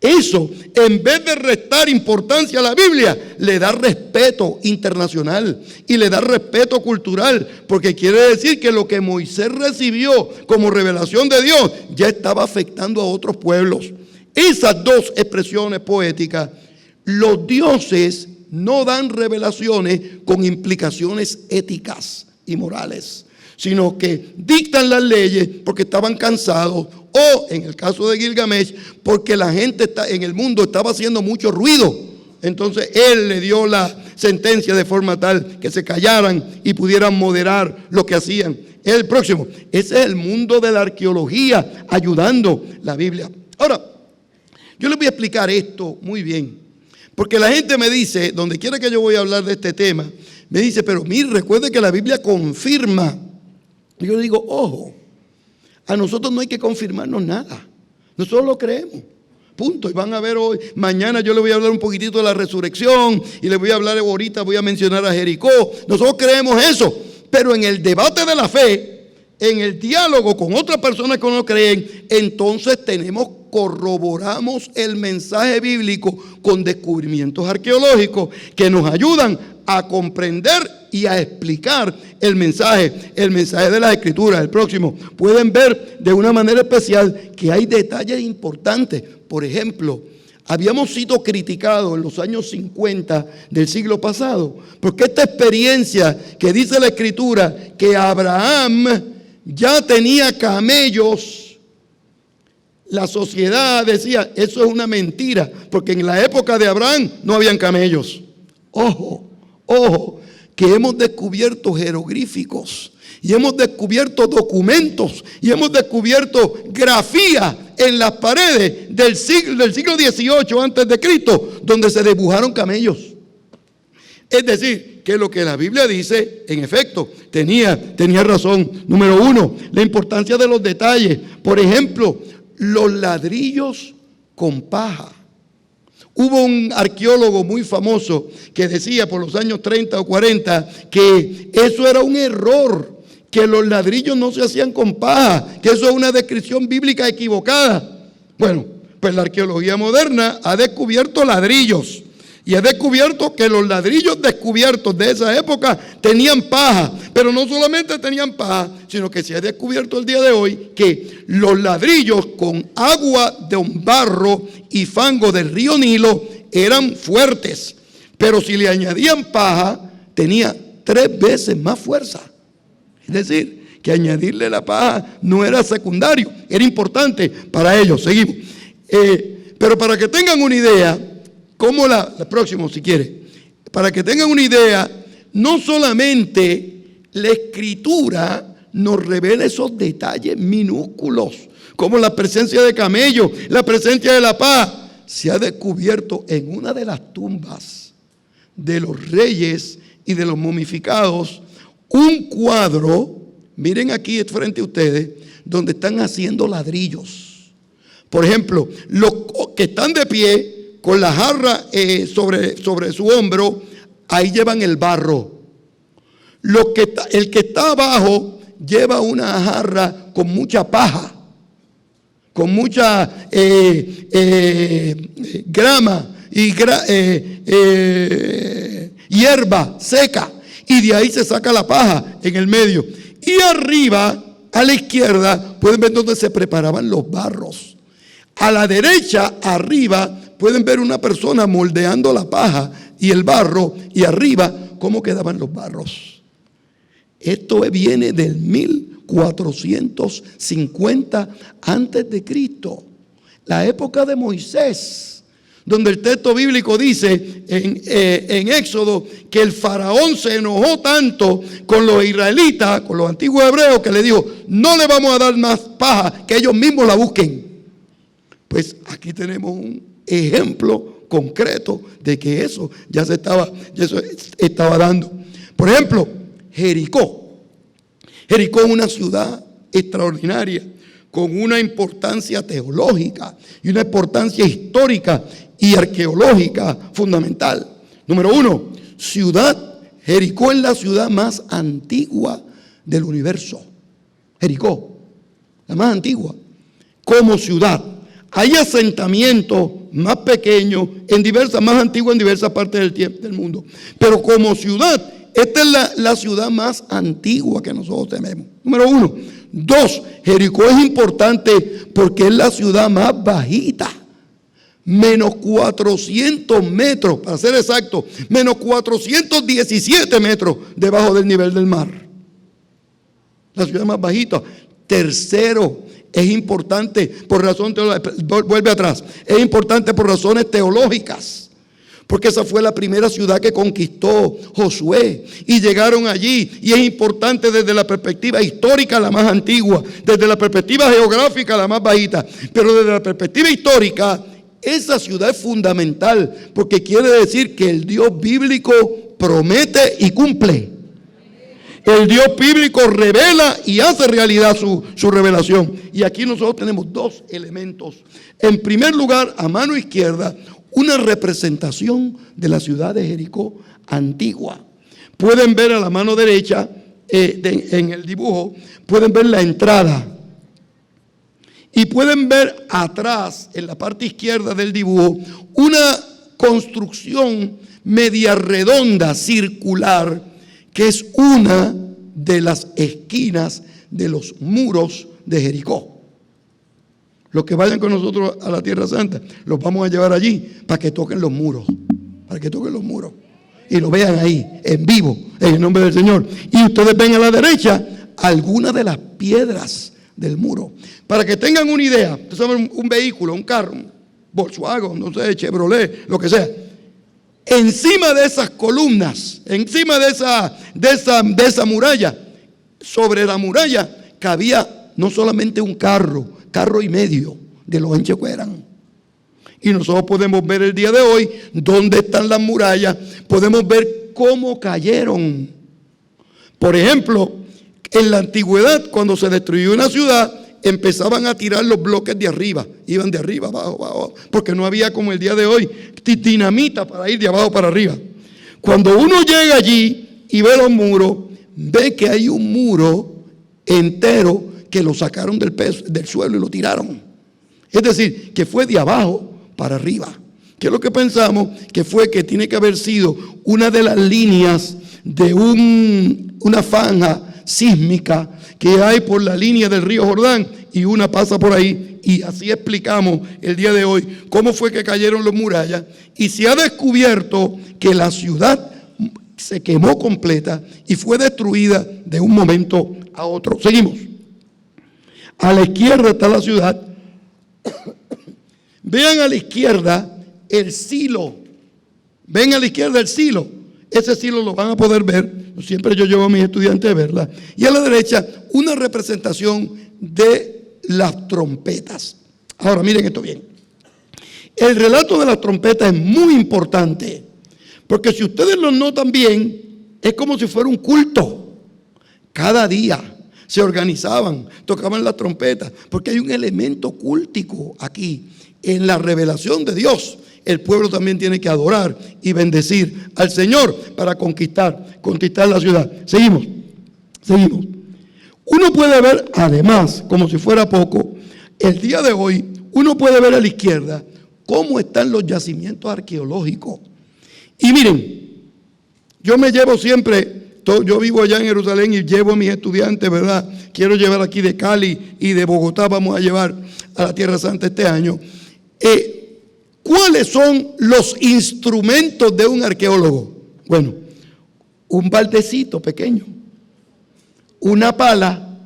Eso, en vez de restar importancia a la Biblia, le da respeto internacional y le da respeto cultural, porque quiere decir que lo que Moisés recibió como revelación de Dios ya estaba afectando a otros pueblos. Esas 2 expresiones poéticas, los dioses no dan revelaciones con implicaciones éticas y morales, sino que dictan las leyes porque estaban cansados, o en el caso de Gilgamesh, porque la gente en el mundo estaba haciendo mucho ruido. Entonces él le dio la sentencia de forma tal que se callaran y pudieran moderar lo que hacían. El próximo, ese es el mundo de la arqueología ayudando la Biblia. Ahora, yo les voy a explicar esto muy bien, porque la gente me dice, donde quiera que yo voy a hablar de este tema, me dice, pero mire, recuerde que la Biblia confirma. Y yo le digo, ojo, a nosotros no hay que confirmarnos nada. Nosotros lo creemos. Punto. Y van a ver hoy, mañana yo les voy a hablar un poquitito de la resurrección y les voy a hablar ahorita, voy a mencionar a Jericó. Nosotros creemos eso. Pero en el debate de la fe, en el diálogo con otras personas que no creen, entonces corroboramos el mensaje bíblico con descubrimientos arqueológicos que nos ayudan a comprender y a explicar el mensaje de las Escrituras. El próximo, pueden ver de una manera especial que hay detalles importantes. Por ejemplo, habíamos sido criticados en los años 50 del siglo pasado, porque esta experiencia que dice la Escritura, que Abraham ya tenía camellos la sociedad decía, eso es una mentira, porque en la época de Abraham no habían camellos. Ojo, ojo, que hemos descubierto jeroglíficos y hemos descubierto documentos y hemos descubierto grafía en las paredes del siglo XVIII antes de Cristo, donde se dibujaron camellos. Es decir, que lo que la Biblia dice, en efecto, tenía razón. Número uno, la importancia de los detalles. Por ejemplo, los ladrillos con paja. Hubo un arqueólogo muy famoso que decía por los años 30 o 40 que eso era un error, que los ladrillos no se hacían con paja, que eso es una descripción bíblica equivocada. Bueno, pues la arqueología moderna ha descubierto ladrillos y ha descubierto que los ladrillos descubiertos de esa época tenían paja, pero no solamente tenían paja, sino que se ha descubierto el día de hoy que los ladrillos con agua de un barro y fango del río Nilo eran fuertes, pero si le añadían paja tenía 3 veces más fuerza. Es decir, que añadirle la paja no era secundario, era importante para ellos. Seguimos. Pero para que tengan una idea, como la próxima si quiere, para que tengan una idea, no solamente la escritura nos revela esos detalles minúsculos, como la presencia de camellos, la presencia de la paja. Se ha descubierto en una de las tumbas de los reyes y de los momificados un cuadro, miren aquí frente a ustedes, donde están haciendo ladrillos. Por ejemplo, los que están de pie con la jarra sobre su hombro, ahí llevan el barro. El que está abajo lleva una jarra con mucha paja, con mucha grama y hierba seca. Y de ahí se saca la paja en el medio. Y arriba, a la izquierda, pueden ver donde se preparaban los barros. A la derecha, arriba, pueden ver una persona moldeando la paja y el barro. Y arriba, cómo quedaban los barros. Esto viene del 1450 antes de Cristo. La época de Moisés, donde el texto bíblico dice en Éxodo que el faraón se enojó tanto con los israelitas, con los antiguos hebreos, que le dijo, no le vamos a dar más paja, que ellos mismos la busquen. Pues aquí tenemos un ejemplo concreto de que eso ya se estaba dando. Por ejemplo, Jericó. Jericó es una ciudad extraordinaria, con una importancia teológica y una importancia histórica y arqueológica fundamental. Número uno, Jericó es la ciudad más antigua del universo. Jericó, la más antigua. Como ciudad, hay asentamientos más pequeños, más antiguos en diversas partes del mundo. Pero como ciudad, esta es la ciudad más antigua que nosotros tenemos. Número uno. 2, Jericó es importante porque es la ciudad más bajita. Menos 400 metros, para ser exacto, menos 417 metros debajo del nivel del mar. La ciudad más bajita. Tercero, es importante por razón teológica. Vuelve atrás. Es importante por razones teológicas. Porque esa fue la primera ciudad que conquistó Josué. Y llegaron allí. Y es importante desde la perspectiva histórica, la más antigua. Desde la perspectiva geográfica, la más bajita. Pero desde la perspectiva histórica, esa ciudad es fundamental. Porque quiere decir que el Dios bíblico promete y cumple. El Dios bíblico revela y hace realidad su revelación. Y aquí nosotros tenemos 2 elementos. En primer lugar, a mano izquierda, una representación de la ciudad de Jericó antigua. Pueden ver a la mano derecha, en el dibujo, pueden ver la entrada. Y pueden ver atrás, en la parte izquierda del dibujo, una construcción media redonda, circular, que es una de las esquinas de los muros de Jericó. Los que vayan con nosotros a la Tierra Santa, los vamos a llevar allí para que toquen los muros. Para que toquen los muros. Y lo vean ahí, en vivo, en el nombre del Señor. Y ustedes ven a la derecha algunas de las piedras del muro. Para que tengan una idea, ustedes saben, un vehículo, un carro, un Volkswagen, no sé, Chevrolet, lo que sea. Encima de esas columnas, encima de esa muralla, sobre la muralla cabía no solamente un carro y medio de lo ancho que eran. Y nosotros podemos ver el día de hoy dónde están las murallas, podemos ver cómo cayeron. Por ejemplo, en la antigüedad, cuando se destruyó una ciudad, empezaban a tirar los bloques de arriba, iban de arriba, abajo, porque no había como el día de hoy dinamita para ir de abajo para arriba. Cuando uno llega allí y ve los muros, ve que hay un muro entero que lo sacaron del suelo y lo tiraron. Es decir, que fue de abajo para arriba. ¿Qué es lo que pensamos? Que fue que tiene que haber sido una de las líneas de una franja sísmica que hay por la línea del río Jordán, y una pasa por ahí, y así explicamos el día de hoy cómo fue que cayeron las murallas, y se ha descubierto que la ciudad se quemó completa y fue destruida de un momento a otro. Seguimos. A la izquierda está la ciudad. Vean a la izquierda el silo. Ven a la izquierda el silo. Ese silo lo van a poder ver. Siempre yo llevo a mis estudiantes a verla. Y a la derecha, una representación de las trompetas. Ahora, miren esto bien. El relato de las trompetas es muy importante, porque si ustedes lo notan bien, es como si fuera un culto. Cada día se organizaban, tocaban las trompetas, porque hay un elemento cultico aquí. En la revelación de Dios, el pueblo también tiene que adorar y bendecir al Señor para conquistar la ciudad. Seguimos. Uno puede ver, además, como si fuera poco, el día de hoy, uno puede ver a la izquierda cómo están los yacimientos arqueológicos. Y miren, yo me llevo siempre, yo vivo allá en Jerusalén y llevo a mis estudiantes, ¿verdad? Quiero llevar aquí de Cali y de Bogotá, vamos a llevar a la Tierra Santa este año. ¿Cuáles son los instrumentos de un arqueólogo? Bueno, un baldecito pequeño, una pala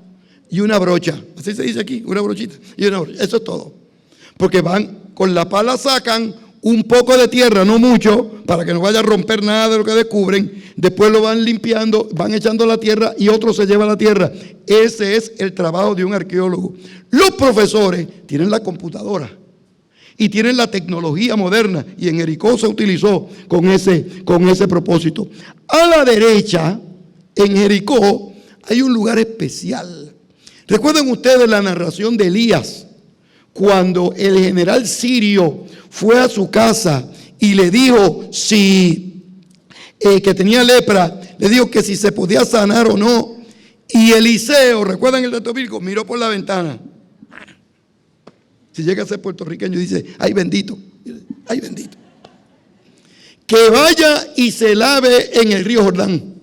y una brocha. Así se dice aquí, una brochita y una brocha. Eso es todo. Porque van, con la pala sacan un poco de tierra, no mucho, para que no vaya a romper nada de lo que descubren. Después lo van limpiando, van echando la tierra y otro se lleva la tierra. Ese es el trabajo de un arqueólogo. Los profesores tienen la computadora y tienen la tecnología moderna, y en Jericó se utilizó con ese propósito. A la derecha, en Jericó, hay un lugar especial. ¿Recuerdan ustedes la narración de Elías? Cuando el general sirio fue a su casa y le dijo que tenía lepra, le dijo que si se podía sanar o no. Y Eliseo, ¿recuerdan el dato bíblico? Miró por la ventana. Si llega a ser puertorriqueño, dice, ay bendito, que vaya y se lave en el río Jordán.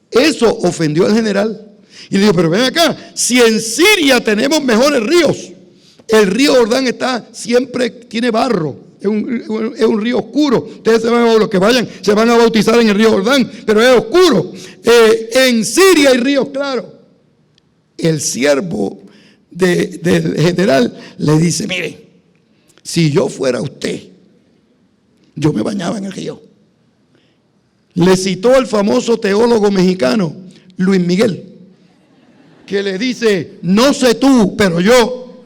Eso ofendió al general. Y le dijo, pero ven acá, si en Siria tenemos mejores ríos, el río Jordán siempre tiene barro, es un río oscuro. Ustedes los que vayan se van a bautizar en el río Jordán, pero es oscuro. En Siria hay ríos claros. El siervo del general le dice, mire, si yo fuera usted, yo me bañaba en el río. Le citó al famoso teólogo mexicano Luis Miguel, que le dice, no sé tú, pero yo.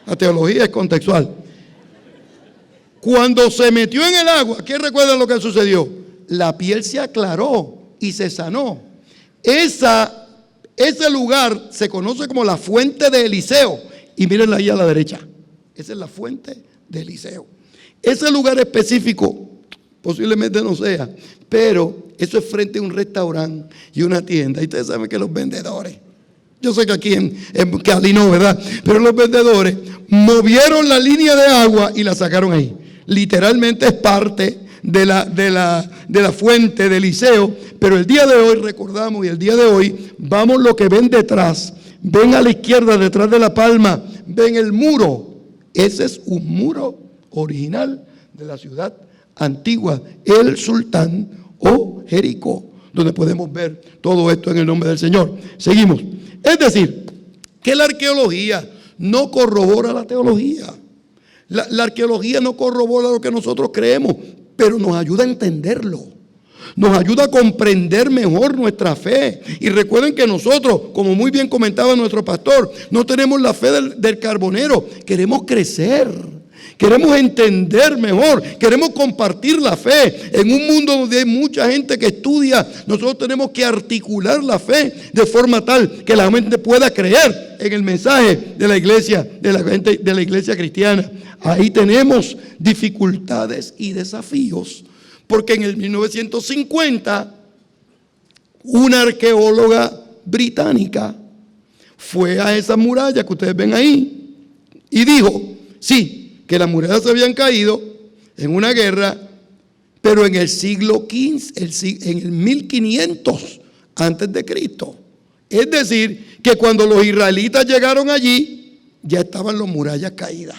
La teología es contextual. Cuando se metió en el agua, ¿qué recuerdan lo que sucedió? La piel se aclaró y se sanó. Ese lugar se conoce como la fuente de Eliseo. Y mírenla ahí a la derecha. Esa es la fuente de Eliseo. Ese lugar específico posiblemente no sea, pero eso es frente a un restaurante y una tienda. Y ustedes saben que los vendedores, yo sé que aquí en Cali no, ¿verdad? Pero los vendedores movieron la línea de agua y la sacaron ahí. Literalmente es parte de la fuente de Eliseo, pero el día de hoy recordamos, y el día de hoy vamos lo que ven detrás. Ven a la izquierda, detrás de la palma, ven el muro. Ese es un muro original de la ciudad antigua, el Sultán o Jericó, donde podemos ver todo esto en el nombre del Señor. Seguimos. Es decir, que la arqueología no corrobora la teología. La arqueología no corrobora lo que nosotros creemos, pero nos ayuda a entenderlo. Nos ayuda a comprender mejor nuestra fe. Y recuerden que nosotros, como muy bien comentaba nuestro pastor, no tenemos la fe del carbonero. Queremos crecer. Queremos entender mejor, queremos compartir la fe. En un mundo donde hay mucha gente que estudia, nosotros tenemos que articular la fe de forma tal que la gente pueda creer en el mensaje de la iglesia, de la iglesia cristiana. Ahí tenemos dificultades y desafíos, porque en el 1950 una arqueóloga británica fue a esa muralla que ustedes ven ahí y dijo, sí, que las murallas se habían caído en una guerra, pero en el siglo XV, en el 1500 antes de Cristo. Es decir, que cuando los israelitas llegaron allí, ya estaban las murallas caídas.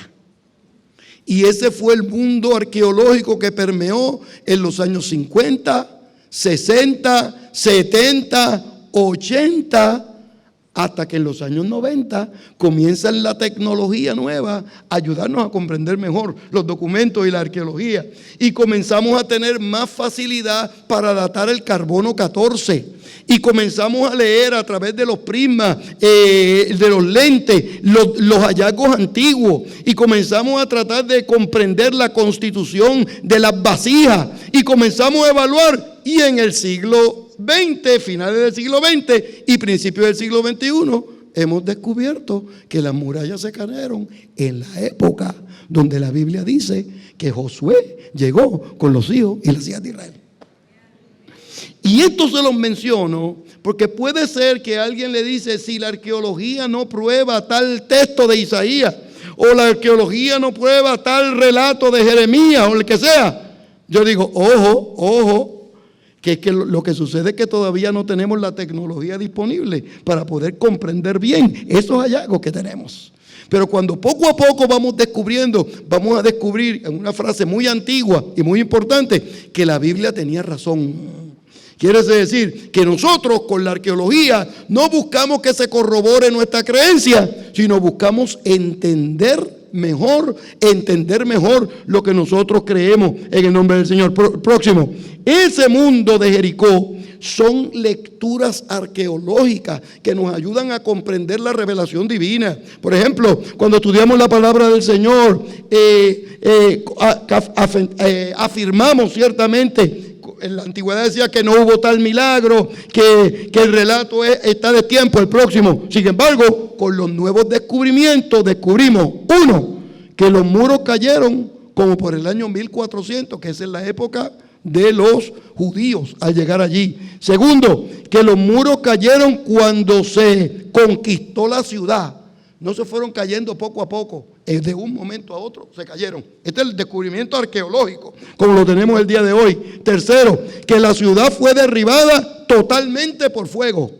Y ese fue el mundo arqueológico que permeó en los años 50, 60, 70, 80, hasta que en los años 90 comienza la tecnología nueva a ayudarnos a comprender mejor los documentos y la arqueología. Y comenzamos a tener más facilidad para datar el carbono 14. Y comenzamos a leer a través de los prismas, de los lentes, los hallazgos antiguos. Y comenzamos a tratar de comprender la constitución de las vasijas. Y comenzamos a evaluar. Y en el siglo XX, finales del siglo XX y principios del siglo XXI, hemos descubierto que las murallas se cayeron en la época donde la Biblia dice que Josué llegó con los hijos y las hijas de Israel. Y esto se los menciono porque puede ser que alguien le dice, si la arqueología no prueba tal texto de Isaías, o la arqueología no prueba tal relato de Jeremías, o el que sea. Yo digo, ojo, que es que lo que sucede es que todavía no tenemos la tecnología disponible para poder comprender bien esos hallazgos que tenemos. Pero cuando poco a poco vamos a descubrir en una frase muy antigua y muy importante que la Biblia tenía razón. Quiere decir que nosotros con la arqueología no buscamos que se corrobore nuestra creencia, sino buscamos entender mejor lo que nosotros creemos en el nombre del Señor. Próximo. Ese mundo de Jericó son lecturas arqueológicas que nos ayudan a comprender la revelación divina. Por ejemplo, cuando estudiamos la palabra del Señor, afirmamos ciertamente. En la antigüedad decía que no hubo tal milagro, que el relato está de tiempo, el próximo. Sin embargo, con los nuevos descubrimientos descubrimos, uno, que los muros cayeron como por el año 1400, que es en la época de los judíos al llegar allí. Segundo, que los muros cayeron cuando se conquistó la ciudad. No se fueron cayendo poco a poco, de un momento a otro se cayeron. Este es el descubrimiento arqueológico, como lo tenemos el día de hoy. Tercero, que la ciudad fue derribada totalmente por fuego.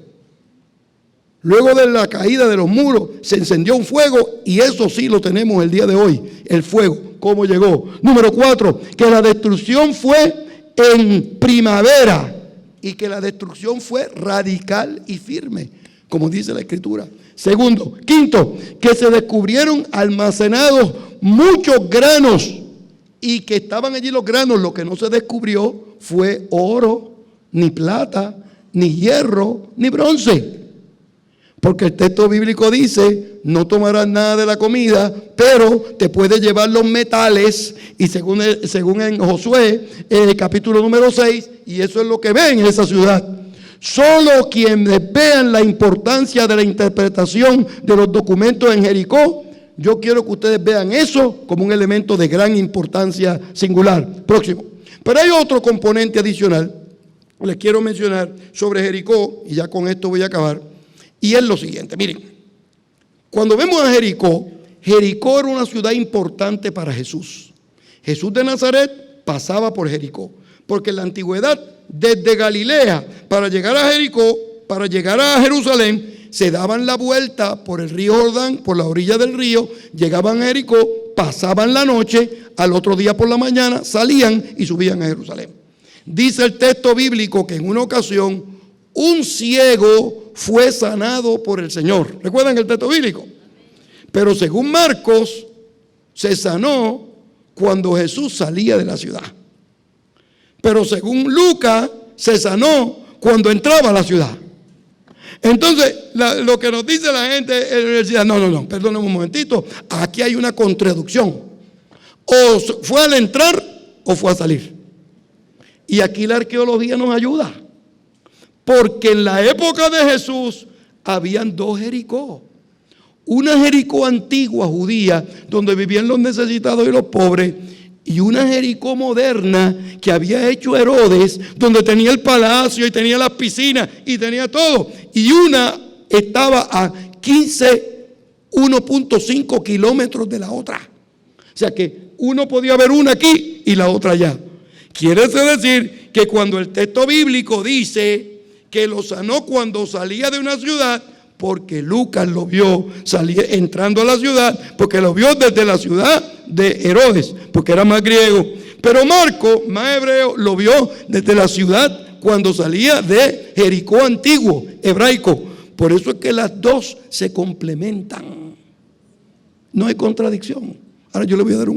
Luego de la caída de los muros, se encendió un fuego y eso sí lo tenemos el día de hoy, el fuego, cómo llegó. Número 4, que la destrucción fue en primavera y que la destrucción fue radical y firme, como dice la Escritura. Segundo, quinto, que se descubrieron almacenados muchos granos y que estaban allí los granos. Lo que no se descubrió fue oro, ni plata, ni hierro, ni bronce. Porque el texto bíblico dice, no tomarás nada de la comida, pero te puedes llevar los metales. Y según en Josué, capítulo número 6, y eso es lo que ven en esa ciudad. Solo quienes vean la importancia de la interpretación de los documentos en Jericó, yo quiero que ustedes vean eso como un elemento de gran importancia singular. Próximo. Pero hay otro componente adicional, les quiero mencionar sobre Jericó, y ya con esto voy a acabar, y es lo siguiente. Miren, cuando vemos a Jericó, Jericó era una ciudad importante para Jesús. Jesús de Nazaret pasaba por Jericó, porque en la antigüedad, desde Galilea para llegar a Jericó, para llegar a Jerusalén, se daban la vuelta por el río Jordán, por la orilla del río, llegaban a Jericó, pasaban la noche, al otro día por la mañana salían y subían a Jerusalén. Dice el texto bíblico que en una ocasión un ciego fue sanado por el Señor. ¿Recuerdan el texto bíblico? Pero según Marcos, se sanó cuando Jesús salía de la ciudad. Pero según Lucas, se sanó cuando entraba a la ciudad. Entonces, lo que nos dice la gente en la universidad, no, perdónenme un momentito, aquí hay una contradicción. O fue al entrar o fue a salir. Y aquí la arqueología nos ayuda. Porque en la época de Jesús habían dos Jericó. Una Jericó antigua judía, donde vivían los necesitados y los pobres, y una Jericó moderna que había hecho Herodes, donde tenía el palacio y tenía las piscinas y tenía todo. Y una estaba a 1.5 kilómetros de la otra. O sea que uno podía ver una aquí y la otra allá. Quiere decir que cuando el texto bíblico dice que lo sanó cuando salía de una ciudad, porque Lucas lo vio salir, entrando a la ciudad, porque lo vio desde la ciudad de Herodes, porque era más griego. Pero Marco, más hebreo, lo vio desde la ciudad cuando salía de Jericó antiguo, hebraico. Por eso es que las dos se complementan. No hay contradicción. Ahora yo le voy a dar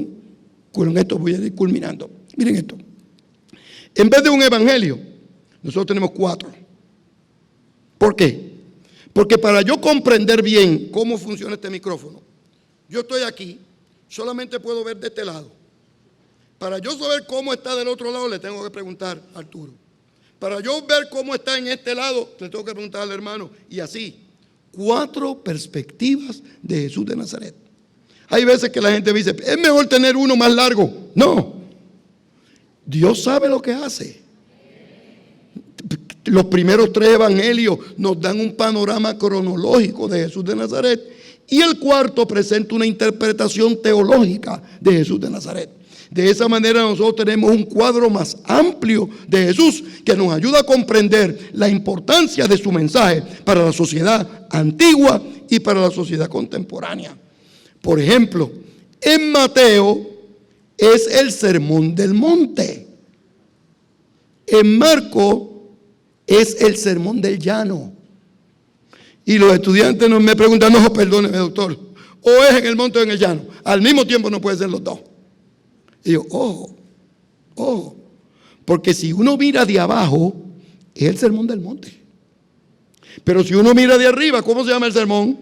con esto voy a ir culminando. Miren esto. En vez de un evangelio, nosotros tenemos 4. ¿Por qué? Porque para yo comprender bien cómo funciona este micrófono, yo estoy aquí, solamente puedo ver de este lado. Para yo saber cómo está del otro lado, le tengo que preguntar a Arturo. Para yo ver cómo está en este lado, le tengo que preguntar al hermano. Y así, 4 perspectivas de Jesús de Nazaret. Hay veces que la gente me dice, es mejor tener uno más largo. No, Dios sabe lo que hace. Los primeros 3 evangelios nos dan un panorama cronológico de Jesús de Nazaret y el cuarto presenta una interpretación teológica de Jesús de Nazaret. De esa manera nosotros tenemos un cuadro más amplio de Jesús que nos ayuda a comprender la importancia de su mensaje para la sociedad antigua y para la sociedad contemporánea. Por ejemplo, en Mateo es el Sermón del Monte. En Marcos es el Sermón del Llano. Y los estudiantes me preguntan, no, perdóneme, doctor, o es en el monte o en el llano. Al mismo tiempo no puede ser los dos. Y yo, ojo, porque si uno mira de abajo, es el Sermón del Monte. Pero si uno mira de arriba, ¿cómo se llama el sermón?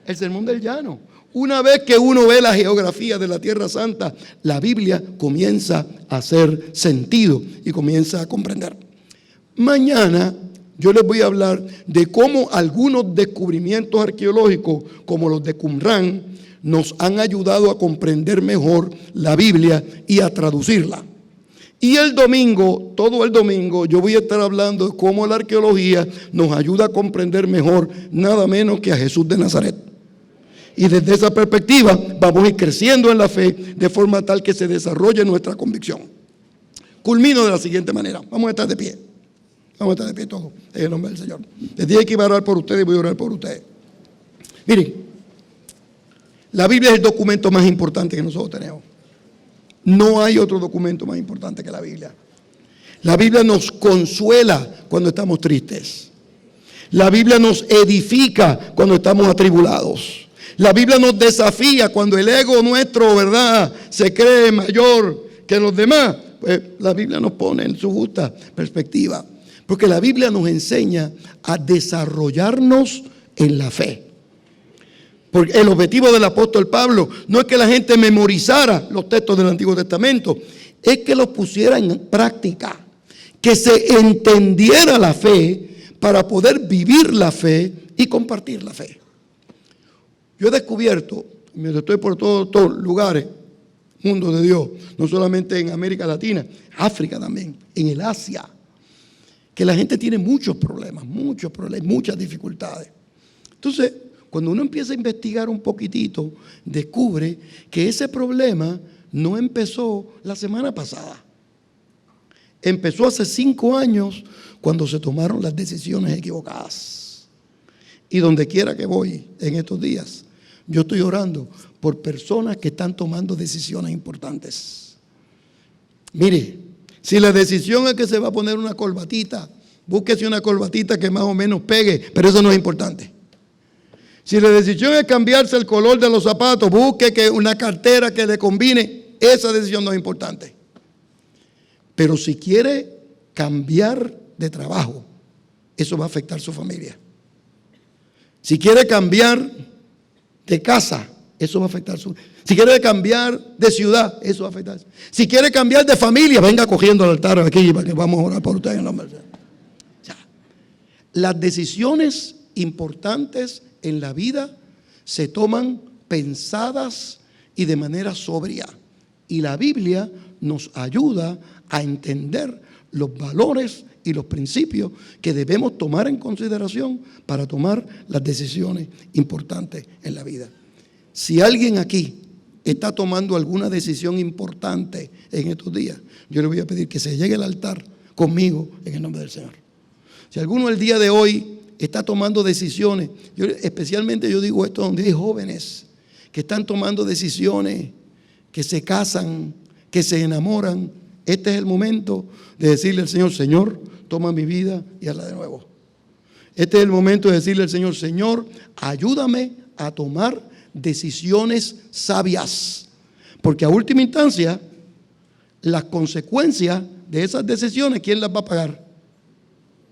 El Sermón del Llano. Una vez que uno ve la geografía de la Tierra Santa, la Biblia comienza a hacer sentido y comienza a comprender. Mañana yo les voy a hablar de cómo algunos descubrimientos arqueológicos, como los de Qumran, nos han ayudado a comprender mejor la Biblia y a traducirla. Y el domingo, todo el domingo, yo voy a estar hablando de cómo la arqueología nos ayuda a comprender mejor nada menos que a Jesús de Nazaret. Y desde esa perspectiva vamos a ir creciendo en la fe de forma tal que se desarrolle nuestra convicción. Culmino de la siguiente manera. Vamos a estar de pie. Vamos a estar de pie todos, en el nombre del Señor. Les dije que iba a orar por ustedes y voy a orar por ustedes. Miren, la Biblia es el documento más importante que nosotros tenemos. No hay otro documento más importante que la Biblia. La Biblia nos consuela cuando estamos tristes. La Biblia nos edifica cuando estamos atribulados. La Biblia nos desafía cuando el ego nuestro, ¿verdad?, se cree mayor que los demás. Pues la Biblia nos pone en su justa perspectiva. Porque la Biblia nos enseña a desarrollarnos en la fe. Porque el objetivo del apóstol Pablo no es que la gente memorizara los textos del Antiguo Testamento, es que los pusiera en práctica, que se entendiera la fe para poder vivir la fe y compartir la fe. Yo he descubierto, mientras estoy por todos lugares, mundo de Dios, no solamente en América Latina, África también, en el Asia, que la gente tiene muchos problemas, muchas dificultades. Entonces, cuando uno empieza a investigar un poquitito, descubre que ese problema no empezó la semana pasada. Empezó hace 5 años cuando se tomaron las decisiones equivocadas. Y donde quiera que voy en estos días, yo estoy orando por personas que están tomando decisiones importantes. Mire, si la decisión es que se va a poner una corbatita Búsquese una corbatita que más o menos pegue, pero eso no es importante. Si la decisión es cambiarse el color de los zapatos, busque que una cartera que le combine. Esa decisión no es importante. Pero si quiere cambiar de trabajo, eso va a afectar a su familia. Si quiere cambiar de casa, eso va a afectar a su familia. Si quiere cambiar de ciudad, eso va a afectar. Si quiere cambiar de familia, venga cogiendo el altar aquí para que vamos a orar por usted en el nombre del Señor. O sea, las decisiones importantes en la vida se toman pensadas y de manera sobria. Y la Biblia nos ayuda a entender los valores y los principios que debemos tomar en consideración para tomar las decisiones importantes en la vida. Si alguien aquí está tomando alguna decisión importante en estos días, yo le voy a pedir que se llegue al altar conmigo en el nombre del Señor. Si alguno el día de hoy está tomando decisiones, especialmente yo digo esto donde hay jóvenes que están tomando decisiones, que se casan, que se enamoran, este es el momento de decirle al Señor, Señor, toma mi vida y hazla de nuevo. Este es el momento de decirle al Señor, Señor, ayúdame a tomar decisiones sabias, porque a última instancia las consecuencias de esas decisiones, ¿quién las va a pagar?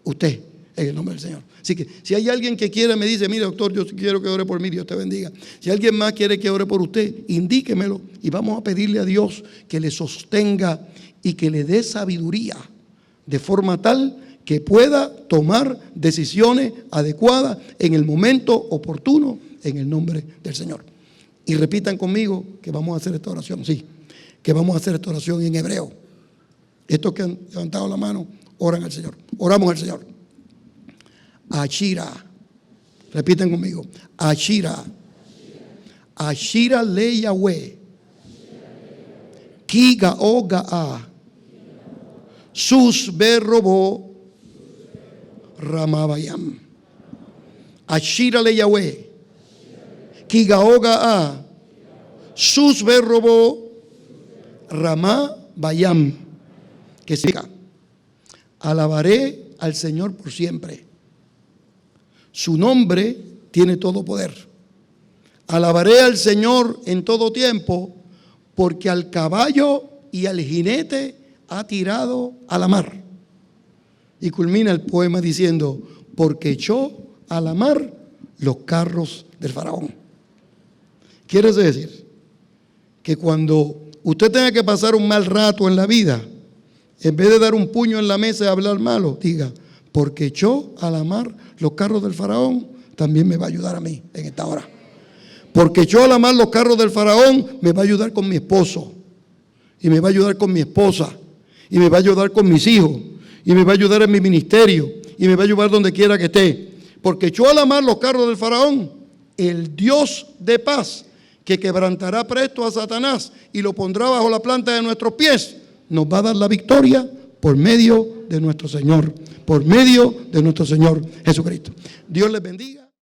Usted, en el nombre del Señor. Así que si hay alguien que quiera, me dice, mire doctor, yo quiero que ore por mí, Dios te bendiga. Si alguien más quiere que ore por usted, indíquemelo y vamos a pedirle a Dios que le sostenga y que le dé sabiduría de forma tal que pueda tomar decisiones adecuadas en el momento oportuno, en el nombre del Señor. Y repitan conmigo que vamos a hacer esta oración, sí, que vamos a hacer esta oración en hebreo. Estos que han levantado la mano, oran al Señor. Oramos al Señor. Ashira. Repiten conmigo. Ashira. Ashira le Yahweh. Kiga oga. Sus berrobo. Ramabayam. Ashira le Yahweh. Kiga oga. Sus berrobo. Ramabayam. Que siga. Alabaré al Señor por siempre. Su nombre tiene todo poder. Alabaré al Señor en todo tiempo, porque al caballo y al jinete ha tirado a la mar. Y culmina el poema diciendo, porque echó a la mar los carros del faraón. Quiere decir que cuando usted tenga que pasar un mal rato en la vida, en vez de dar un puño en la mesa y hablar malo, diga, porque echó a la mar los carros del faraón, también me va a ayudar a mí en esta hora. Porque echó a la mar los carros del faraón, me va a ayudar con mi esposo, y me va a ayudar con mi esposa, y me va a ayudar con mis hijos, y me va a ayudar en mi ministerio, y me va a ayudar donde quiera que esté. Porque echó a la mar los carros del faraón, el Dios de paz, que quebrantará presto a Satanás y lo pondrá bajo la planta de nuestros pies, nos va a dar la victoria por medio de nuestro Señor, por medio de nuestro Señor Jesucristo. Dios les bendiga.